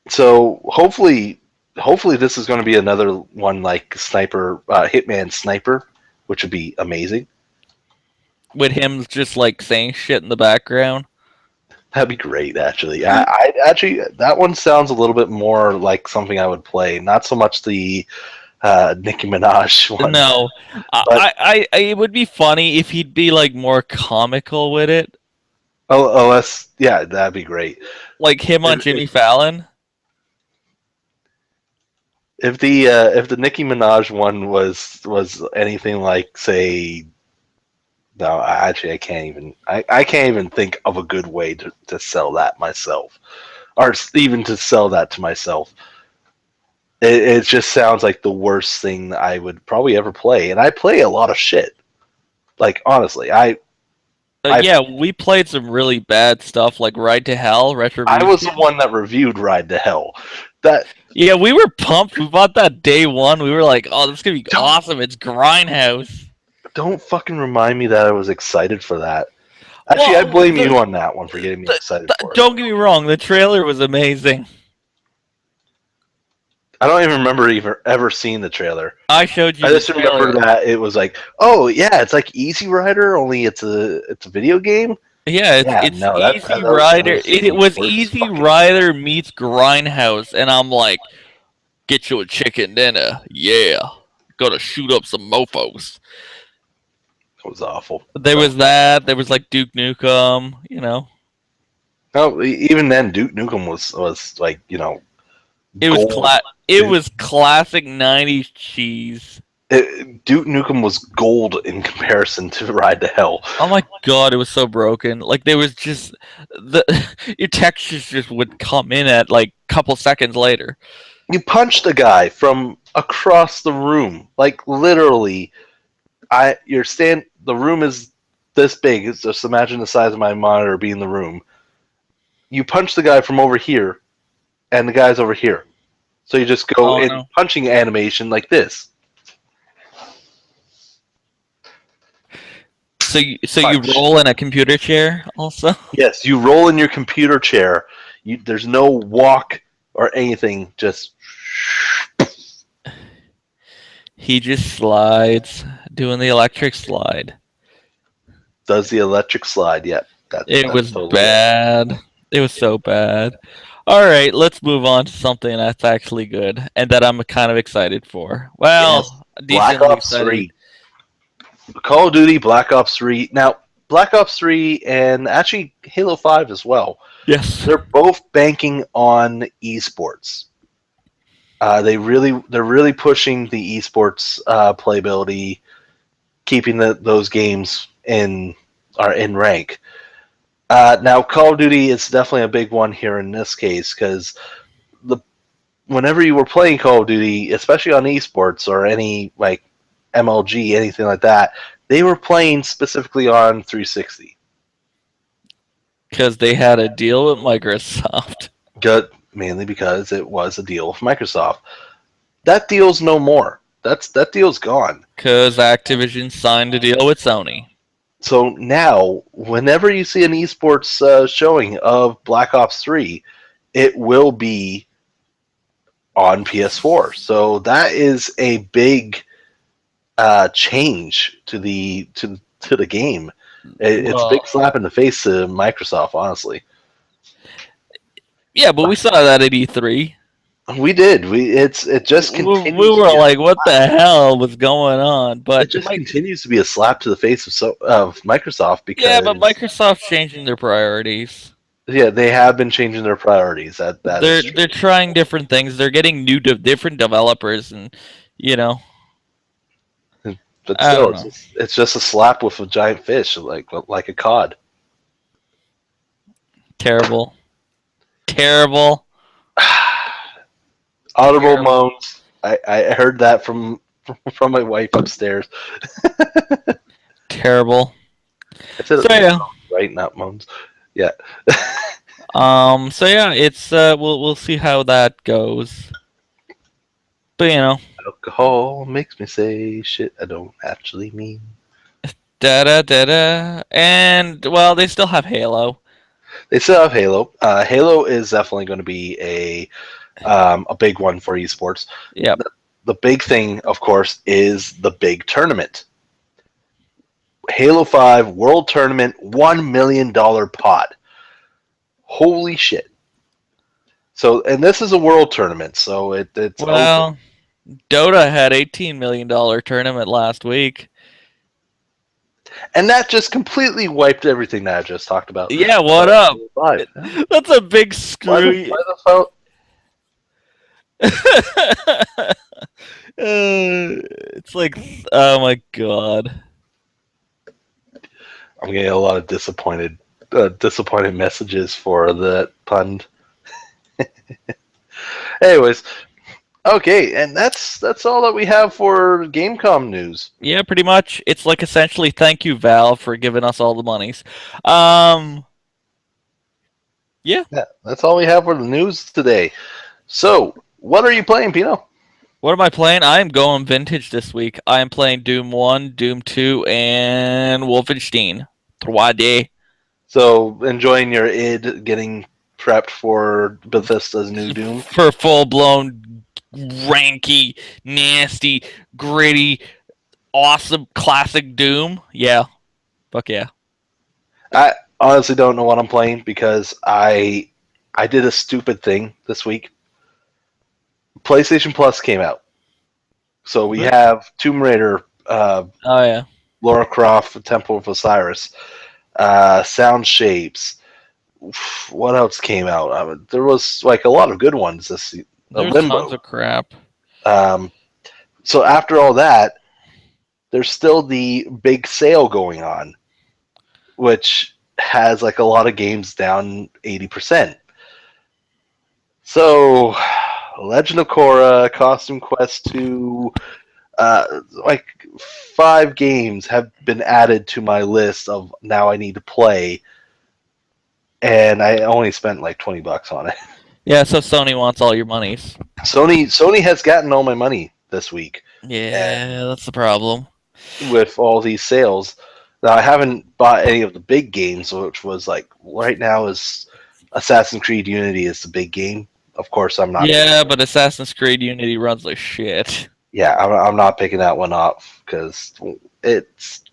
So hopefully this is going to be another one like Sniper, Hitman Sniper, which would be amazing. With him just like saying shit in the background. That'd be great, actually. I actually, that one sounds a little bit more like something I would play, not so much the Nicki Minaj one. No, I it would be funny if he'd be like more comical with it, Unless, yeah, that'd be great. like him on Jimmy Fallon. If the Nicki Minaj one was anything like, say, no, actually, I can't even think of a good way to sell that myself, or even to sell that to myself. It just sounds like the worst thing I would probably ever play, and I play a lot of shit. Like, honestly, Yeah, we played some really bad stuff like Ride to Hell, Retribution. I was the one that reviewed Ride to Hell. Yeah, we were pumped. We bought that day one. We were like, "Oh, this is gonna be awesome! It's Grindhouse." Don't fucking remind me that I was excited for that. Actually, I blame you on that one for getting me excited for it. Don't get me wrong, the trailer was amazing. I don't even remember ever seeing the trailer. I showed you. I just remember that it was like, oh yeah, it's like Easy Rider, only it's a video game. Yeah, it's Easy Rider. It was Easy Rider meets Grindhouse, and I'm like, get you a chicken dinner. Yeah, gotta shoot up some mofos. It was awful. There was that. There was like Duke Nukem. You know. No, even then, Duke Nukem was like, you know. It was classic '90s cheese. Duke Nukem was gold in comparison to Ride to Hell. Oh my god, it was so broken. Like there was just your textures just would come in at like a couple seconds later. You punched a guy from across the room, like literally. The room is this big. Just imagine the size of my monitor being the room. You punch the guy from over here, and the guy's over here. So you just go in punching animation like this. So you roll in a computer chair also? Yes, you roll in your computer chair. There's no walk or anything. Just he just slides, doing the electric slide. Does the electric slide? Yeah, it was totally bad. It was so bad. All right, let's move on to something that's actually good and that I'm kind of excited for. Well, yes, Black Ops 3. Call of Duty, Black Ops 3. Now, Black Ops 3 and actually Halo 5 as well. Yes. They're both banking on esports. They're really pushing the esports playability, keeping those games in are in rank. Now, Call of Duty is definitely a big one here in this case because the whenever you were playing Call of Duty, especially on esports or any like MLG, anything like that, they were playing specifically on 360. Because they had a deal with Microsoft. Good, mainly because it was a deal with Microsoft. That deal's no more. That deal's gone. Because Activision signed a deal with Sony. So now, whenever you see an esports showing of Black Ops 3, it will be on PS4. So that is a big change to the game. It's a Well, big slap in the face to Microsoft, honestly. yeah, but we saw that at E3. We did. It just We continues. were like, what the hell was going on? It But just continues to be a slap to the face of Microsoft because yeah, but Microsoft's changing their priorities. yeah, they have been changing their priorities. That is true. They're trying different things. They're getting different developers, and you know, But I still, don't know. it's just a slap with a giant fish, like a cod. Terrible, terrible, Audible terrible. moans. I heard that from my wife upstairs. Terrible. I said So yeah. right, not moans. Yeah. So yeah, it's we'll see how that goes. But you know, Alcohol makes me say shit I don't actually mean. da da da da, and well, they still have Halo. They still have Halo. Halo is definitely going to be a big one for esports. Yep. The big thing, of course, is the big tournament. Halo 5 World Tournament, $1 million pot. Holy shit. So, and this is a world tournament, so it's Well, open. Dota had $18 million tournament last week. And that just completely wiped everything that I just talked about. Yeah, what up? Halo 5. That's a big Why screw. the fuck? It's like, oh my god. I'm getting a lot of disappointed messages for that pun. Anyways, okay, and that's all that we have for GameCom news. Yeah, pretty much. It's like essentially thank you, Valve, for giving us all the monies. Yeah, that's all we have for the news today. So, what are you playing, Pino? what am I playing? I am going vintage this week. I am playing Doom 1, Doom 2, and Wolfenstein 3D. So, enjoying your id, getting prepped for Bethesda's new Doom? For full-blown, ranky, nasty, gritty, awesome, classic Doom. Yeah. Fuck yeah. I honestly don't know what I'm playing because I did a stupid thing this week. PlayStation Plus came out. So we have Tomb Raider, Oh yeah. Lara Croft, Temple of Osiris, Sound Shapes. What else came out? There was like a lot of good ones this season. There's Limbo. tons of crap. So after all that, there's still the big sale going on, which has like a lot of games down 80%. So Legend of Korra, Costume Quest 2, like 5 games have been added to my list of now I need to play, and I only spent like $20 on it. Yeah, so Sony wants all your monies. Sony has gotten all my money this week. Yeah, that's the problem. With all these sales. Now I haven't bought any of the big games, which was like right now is Assassin's Creed Unity is the big game. Of course, I'm not. Yeah, but Assassin's Creed Unity runs like shit. Yeah, I'm not picking that one up because it's.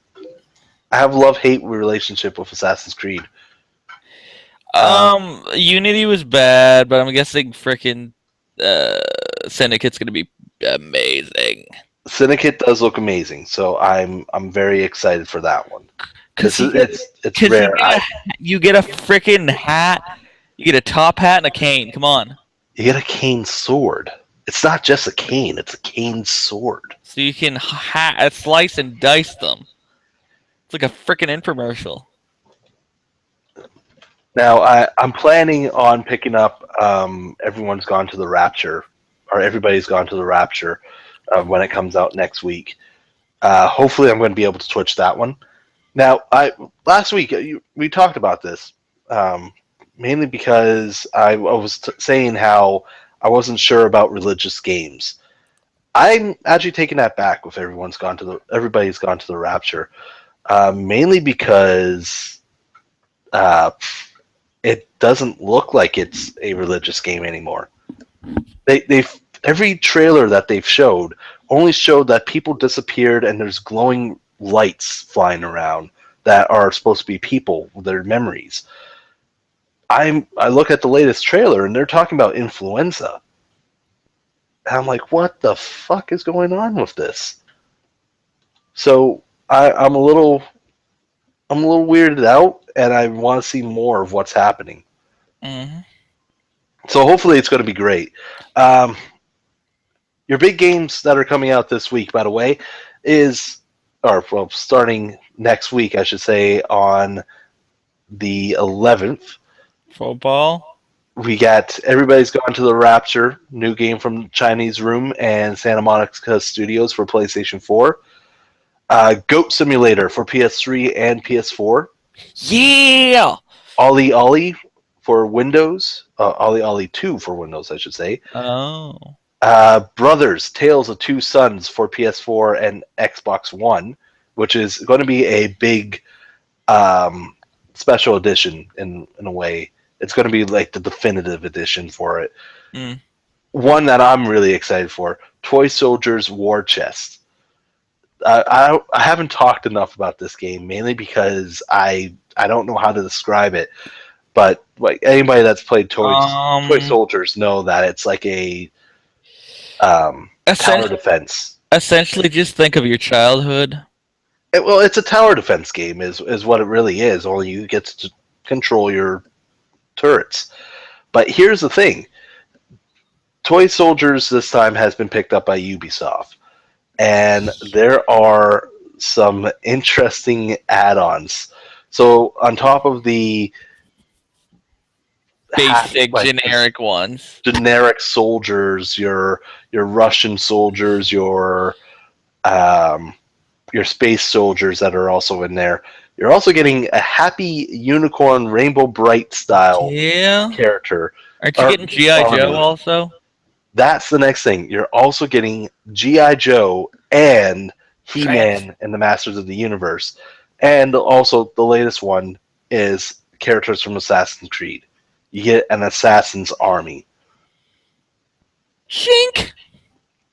I have a love-hate relationship with Assassin's Creed. Unity was bad, but I'm guessing frickin' Syndicate's gonna be amazing. Syndicate does look amazing, so I'm very excited for that one. It's rare. You get a frickin' hat. You get a top hat and a cane. Come on. You get a cane sword. It's not just a cane; it's a cane sword. So you can slice and dice them. It's like a frickin' infomercial. Now, I'm planning on picking up Everyone's Gone to the Rapture, or Everybody's Gone to the Rapture, when it comes out next week. Hopefully, I'm going to be able to Twitch that one. Now, last week we talked about this, mainly because I was saying how I wasn't sure about religious games. I'm actually taking that back with Everybody's Gone to the Rapture, mainly because uh, it doesn't look like it's a religious game anymore. They've every trailer that they've showed only showed that people disappeared and there's glowing lights flying around that are supposed to be people, their memories. I look at the latest trailer and they're talking about influenza. And I'm like, what the fuck is going on with this? So I'm a little weirded out, and I want to see more of what's happening. Hmm. So hopefully it's going to be great. Um, your big games that are coming out this week, by the way, starting next week, I should say, on the 11th. Football. We got Everybody's Gone to the Rapture, new game from Chinese Room and Santa Monica Studios for PlayStation 4. Goat Simulator for PS3 and PS4. Yeah. Ollie Ollie for Windows. Ollie Ollie 2 for Windows, I should say. Oh. Brothers, Tales of Two Sons for PS4 and Xbox One, which is going to be a big special edition in a way. It's going to be like the definitive edition for it. Mm. One that I'm really excited for, Toy Soldiers War Chest. I haven't talked enough about this game, mainly because I don't know how to describe it. But like anybody that's played Toy Soldiers know that it's like a tower defense. Essentially, just think of your childhood. It's a tower defense game, is what it really is. Only you get to control your turrets. But here's the thing: Toy Soldiers this time has been picked up by Ubisoft, and there are some interesting add-ons. So on top of the Basic, generic ones, generic soldiers, your Russian soldiers, your space soldiers that are also in there. You're also getting a happy unicorn, Rainbow Bright style character. Aren't you getting G.I. Joe also? That's the next thing. You're also getting G.I. Joe and He-Man and the Masters of the Universe. And also the latest one is characters from Assassin's Creed. You get an assassin's army. Shink!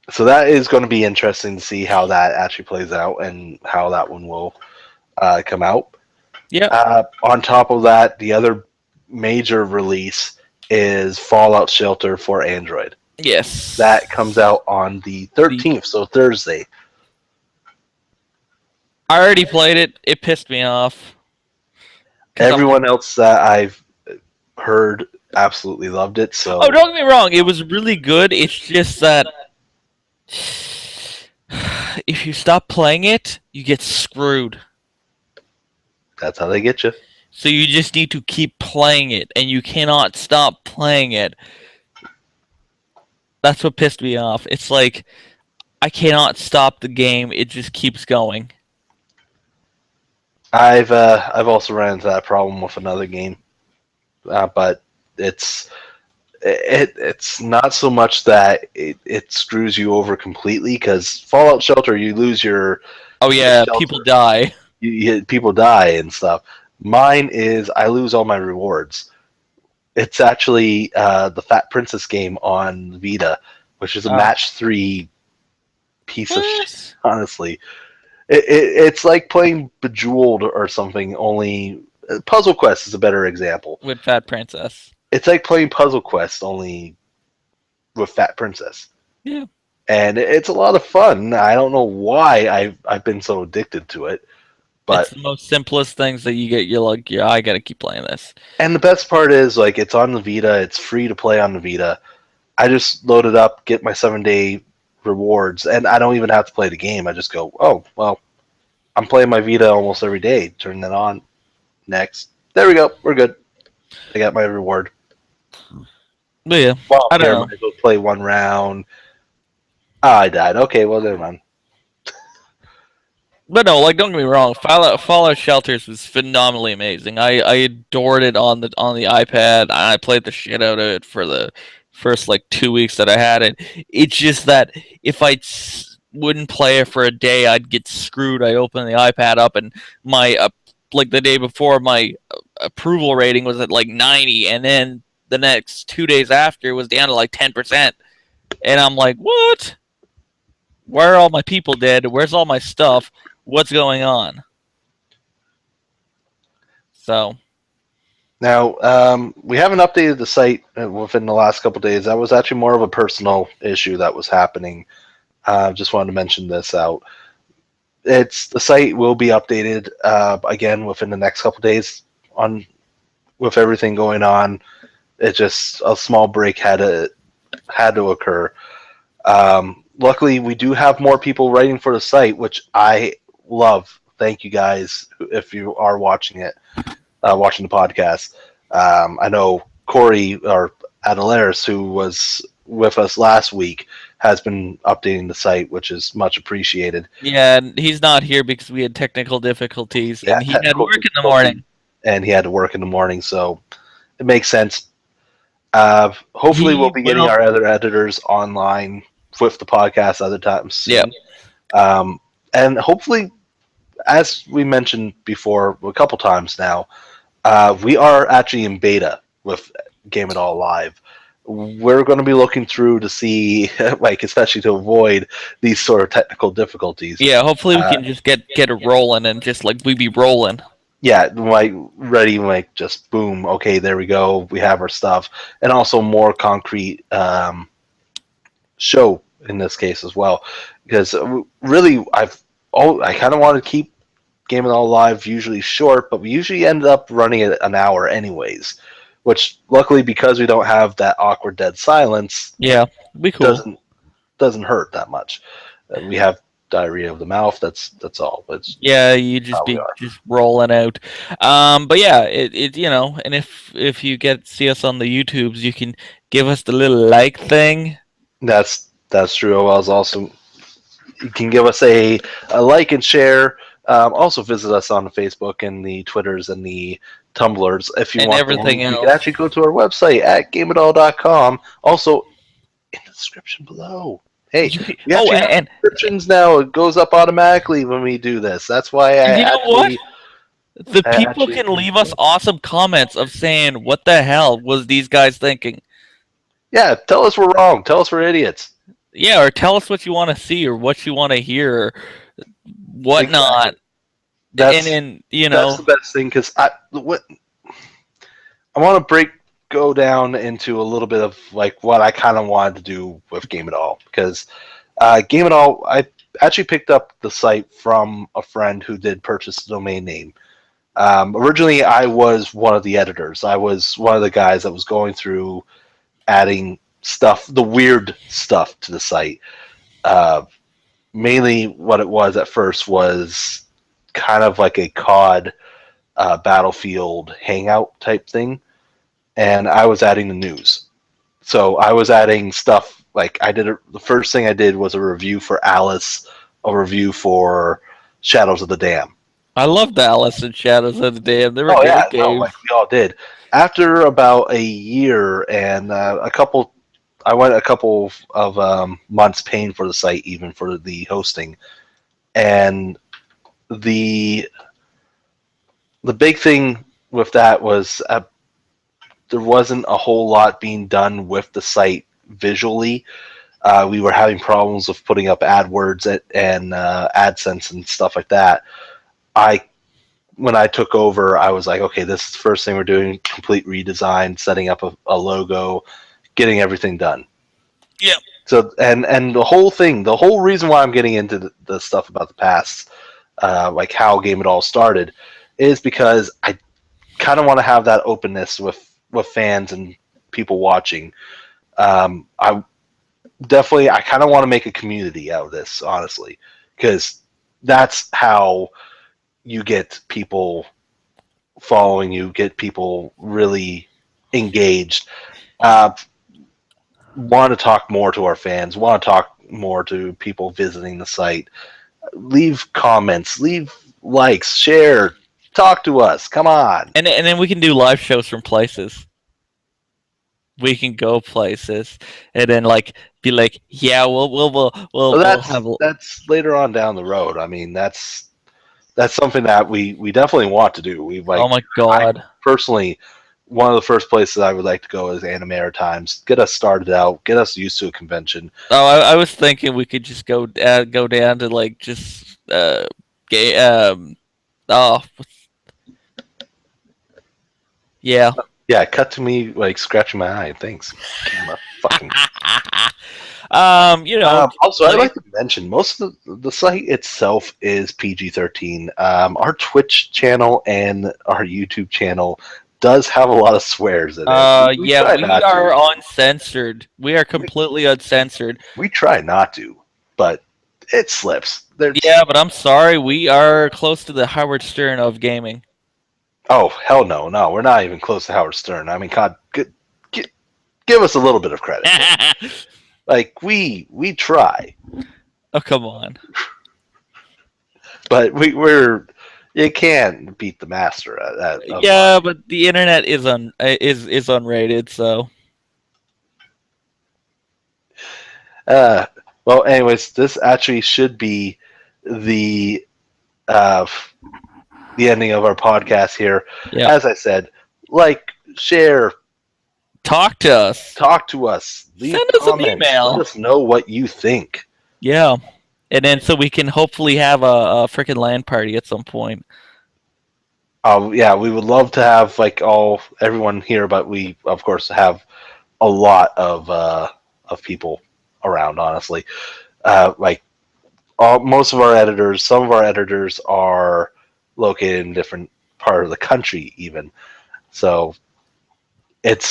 So that is going to be interesting to see how that actually plays out and how that one will come out. Yeah. On top of that, the other major release is Fallout Shelter for Android. Yes. That comes out on the 13th, so Thursday. I already played it. It pissed me off. Everyone else that I've heard absolutely loved it. So don't get me wrong, it was really good. It's just that if you stop playing it, you get screwed. That's how they get you. So you just need to keep playing it, and you cannot stop playing it. That's what pissed me off. It's like I cannot stop the game; it just keeps going. I've also ran into that problem with another game, but it's not so much that it screws you over completely, because Fallout Shelter, you lose your people die. People die and stuff. Mine is I lose all my rewards. It's actually the Fat Princess game on Vita, which is a match 3 piece of shit, honestly. It's like playing Bejeweled or something, only Puzzle Quest is a better example. With Fat Princess. It's like playing Puzzle Quest, only with Fat Princess. Yeah. And it's a lot of fun. I don't know why I've been so addicted to it. But it's the most simplest things that you get. You're like, yeah, I gotta keep playing this. And the best part is, like, it's on the Vita. It's free to play on the Vita. I just load it up, get my 7-day rewards, and I don't even have to play the game. I just go, oh, well, I'm playing my Vita almost every day. Turn that on. Next. There we go. We're good. I got my reward. But yeah, Well, I here, don't might know. as well play one round. Ah, I died. Okay, well, never mind. But no, like don't get me wrong, Fallout Shelters was phenomenally amazing. I adored it on the iPad. I played the shit out of it for the first like 2 weeks that I had it. It's just that if wouldn't play it for a day, I'd get screwed. I open the iPad up and my like the day before my approval rating was at like 90, and then the next 2 days after was down to like 10%, and I'm like, what? Where are all my people dead? Where's all my stuff? What's going on? So Now, we haven't updated the site within the last couple of days. That was actually more of a personal issue that was happening. Just wanted to mention this out. The site will be updated again within the next couple of days. On with everything going on, it just a small break had to occur. Luckily, we do have more people writing for the site, which I love. Thank you guys if you are watching it, watching the podcast. I know Corey or Adelaris, who was with us last week, has been updating the site, which is much appreciated. yeah, and he's not here because we had technical difficulties, Yeah, and he had technical work in the difficulty, morning. and he had to work in the morning, so it makes sense. Hopefully, we'll He be getting will. our other editors online with the podcast other times Yeah, soon. And hopefully, as we mentioned before a couple times now, we are actually in beta with Game It All Live. We're going to be looking through to see, like, especially to avoid these sort of technical difficulties. yeah. Hopefully, we Uh, can just get it rolling and just like we be rolling. yeah, like ready, like just boom. Okay, there we go. We have our stuff, and also more concrete show in this case as well. Because really, I kind of want to keep Game It All Live usually short, but we usually end up running it an hour anyways. Which luckily, because we don't have that awkward dead silence, Yeah, be cool. doesn't hurt that much. We have diarrhea of the mouth. That's all. It's Yeah, you just how we be are. just rolling out. But yeah, it you know, and if you see us on the YouTubes, you can give us the little like thing. That's true. I was also you can give us a like and share. Also visit us on the Facebook and the Twitters and the Tumblrs if you And want the everything link. You can else. actually go to our website at gameitall.com. Also in the description below. Hey, we Oh, actually have and descriptions now. It goes up automatically when we do this. That's why you know what? The I people actually can leave us awesome comments of saying, "What the hell was these guys thinking?" yeah. Tell us we're wrong. Tell us we're idiots. Yeah, or tell us what you want to see or what you want to hear or whatnot. Exactly. And That's then you that's know, the best thing because I want to go down into a little bit of like what I kind of wanted to do with Game It All because Game It All I actually picked up the site from a friend who did purchase the domain name. Originally, I was one of the editors. I was one of the guys that was going through adding stuff, the weird stuff to the site. Uh, Mainly, what it was at first was kind of like a COD Battlefield hangout type thing, and I was adding the news. So I was adding stuff like the first thing I did was a review for Alice, a review for Shadows of the Dam. I love Dallas and Shadows of the Dam. They were Oh yeah, great no, games. like we all did. After about a year and I went a couple of months paying for the site, even for the hosting, and the the big thing with that was there wasn't a whole lot being done with the site visually. We were having problems with putting up AdWords and AdSense and stuff like that. I When I took over, I was like, okay, this is the first thing we're doing: complete redesign, setting up a logo, getting everything done. Yeah. So and the whole thing, the whole reason why I'm getting into the stuff about the past, like how Game It All started, is because I kind of want to have that openness with fans and people watching. I kind of want to make a community out of this, honestly, because that's how you get people following you, get people really engaged. Uh, want to talk more to our fans, want to talk more to people visiting the site. Leave comments, leave likes, share, talk to us. Come on. And then we can do live shows from places. We can go places, and then like be like, yeah, Well, we'll have. that's later on down the road. I mean, that's something that we definitely want to do. We Oh like my I god. personally, one of the first places I would like to go is Animator Times. Get us started out, get us used to a convention. Oh, I was thinking we could just go down to like just ga- oh yeah. Yeah, cut to me like scratching my eye. Thanks, camera. Fucking. You know, Also, I'd like, like to mention most of the site itself is PG-13. Our Twitch channel and our YouTube channel does have a lot of swears in it. We yeah, try we not are to. uncensored. We are completely uncensored. We try not to, but it slips. Yeah, but I'm sorry, we are close to the Howard Stern of gaming. Oh hell no, no, we're not even close to Howard Stern. I mean, God, give us a little bit of credit. Like we try, Oh, come on. but we're you can't beat the master of Yeah, but the internet is is unrated, so Uh, well, anyways, this actually should be the uh, the ending of our podcast here. yeah. As I said, like, share, Talk to us. talk to us, leave Send us an comments, email. let us know what you think. Yeah. And then so we can hopefully have a freaking LAN party at some point. Yeah, we would love to have like everyone here, but we of course have a lot of people around. Honestly, like most of our editors, some of our editors are located in different part of the country, even. So it'd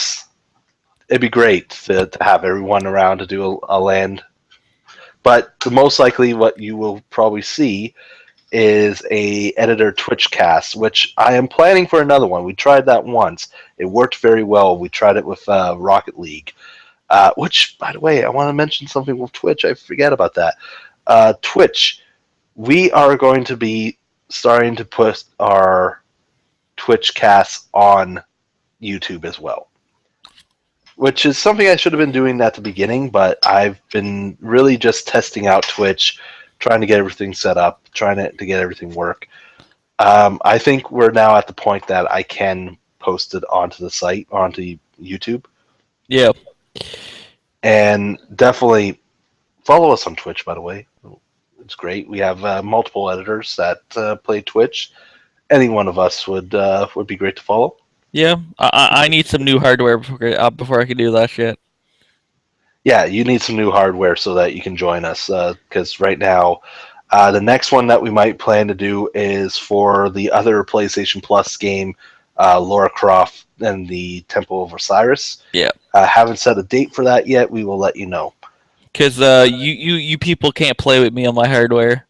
be great to have everyone around to do a land. But the most likely, what you will probably see is a editor Twitch cast, which I am planning for another one. We tried that once; it worked very well. We tried it with Rocket League, which, by the way, I want to mention something with Twitch. I forget about that. Twitch, we are going to be starting to put our Twitch casts on YouTube as well, which is something I should have been doing at the beginning, but I've been really just testing out Twitch, trying to get everything set up, trying to get everything work. I think we're now at the point that I can post it onto the site, onto YouTube, Yeah. and definitely follow us on Twitch, by the way. It's great. We have multiple editors that play Twitch. Any one of us would be great to follow. Yeah. I need some new hardware before I can do that shit. Yeah, you need some new hardware so that you can join us. Because right now, the next one that we might plan to do is for the other PlayStation Plus game, Lara Croft and the Temple of Osiris. Yeah. Haven't set a date for that yet. We will let you know. Because you people can't play with me on my hardware.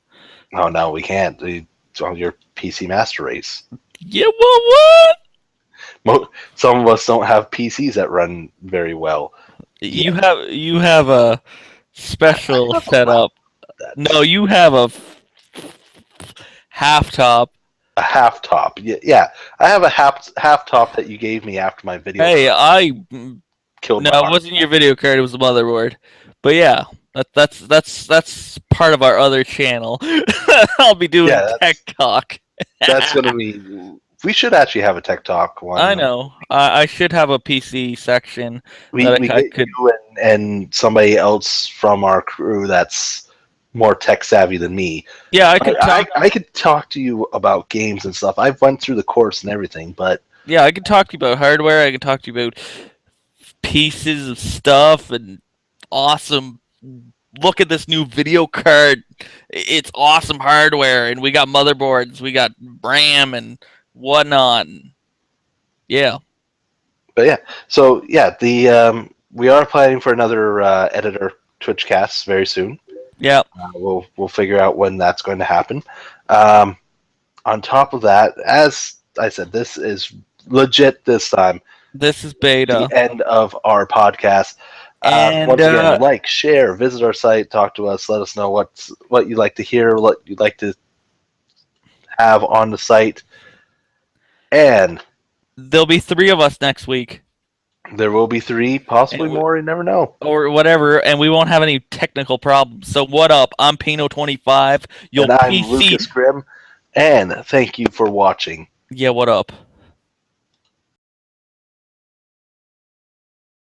Oh no, we can't. It's on your PC Master Race. Yeah. What? Some of us don't have PCs that run very well. You have a special I have a setup. No, you have a half top. A half top. Yeah. I have a half top that you gave me after my video. Hey, Killed no, my it heart. wasn't your video card. It was the motherboard. But yeah, that's part of our other channel. I'll be doing tech talk. That's gonna be. We should actually have a tech talk one. I know. I should have a PC section. We that get could. you and somebody else from our crew that's more tech savvy than me. Yeah, I could talk. I could talk to you about games and stuff. I've went through the course and everything, but Yeah, I could talk to you about hardware. I could talk to you about pieces of stuff and awesome. Look at this new video card. It's awesome hardware, and we got motherboards, we got RAM and whatnot. Yeah. But yeah, so yeah, the we are planning for another editor Twitch cast very soon. Yeah. We'll figure out when that's going to happen. On top of that, as I said, this is legit this time. This is beta. The end of our podcast. And Once again, like, share, visit our site, talk to us, let us know what you'd like to hear, what you'd like to have on the site. And there'll be 3 of us next week. There will be 3, possibly more, you never know. Or whatever, and we won't have any technical problems. So what up? I'm Pino25. And I'm Lucas Grimm, and thank you for watching. Yeah, what up?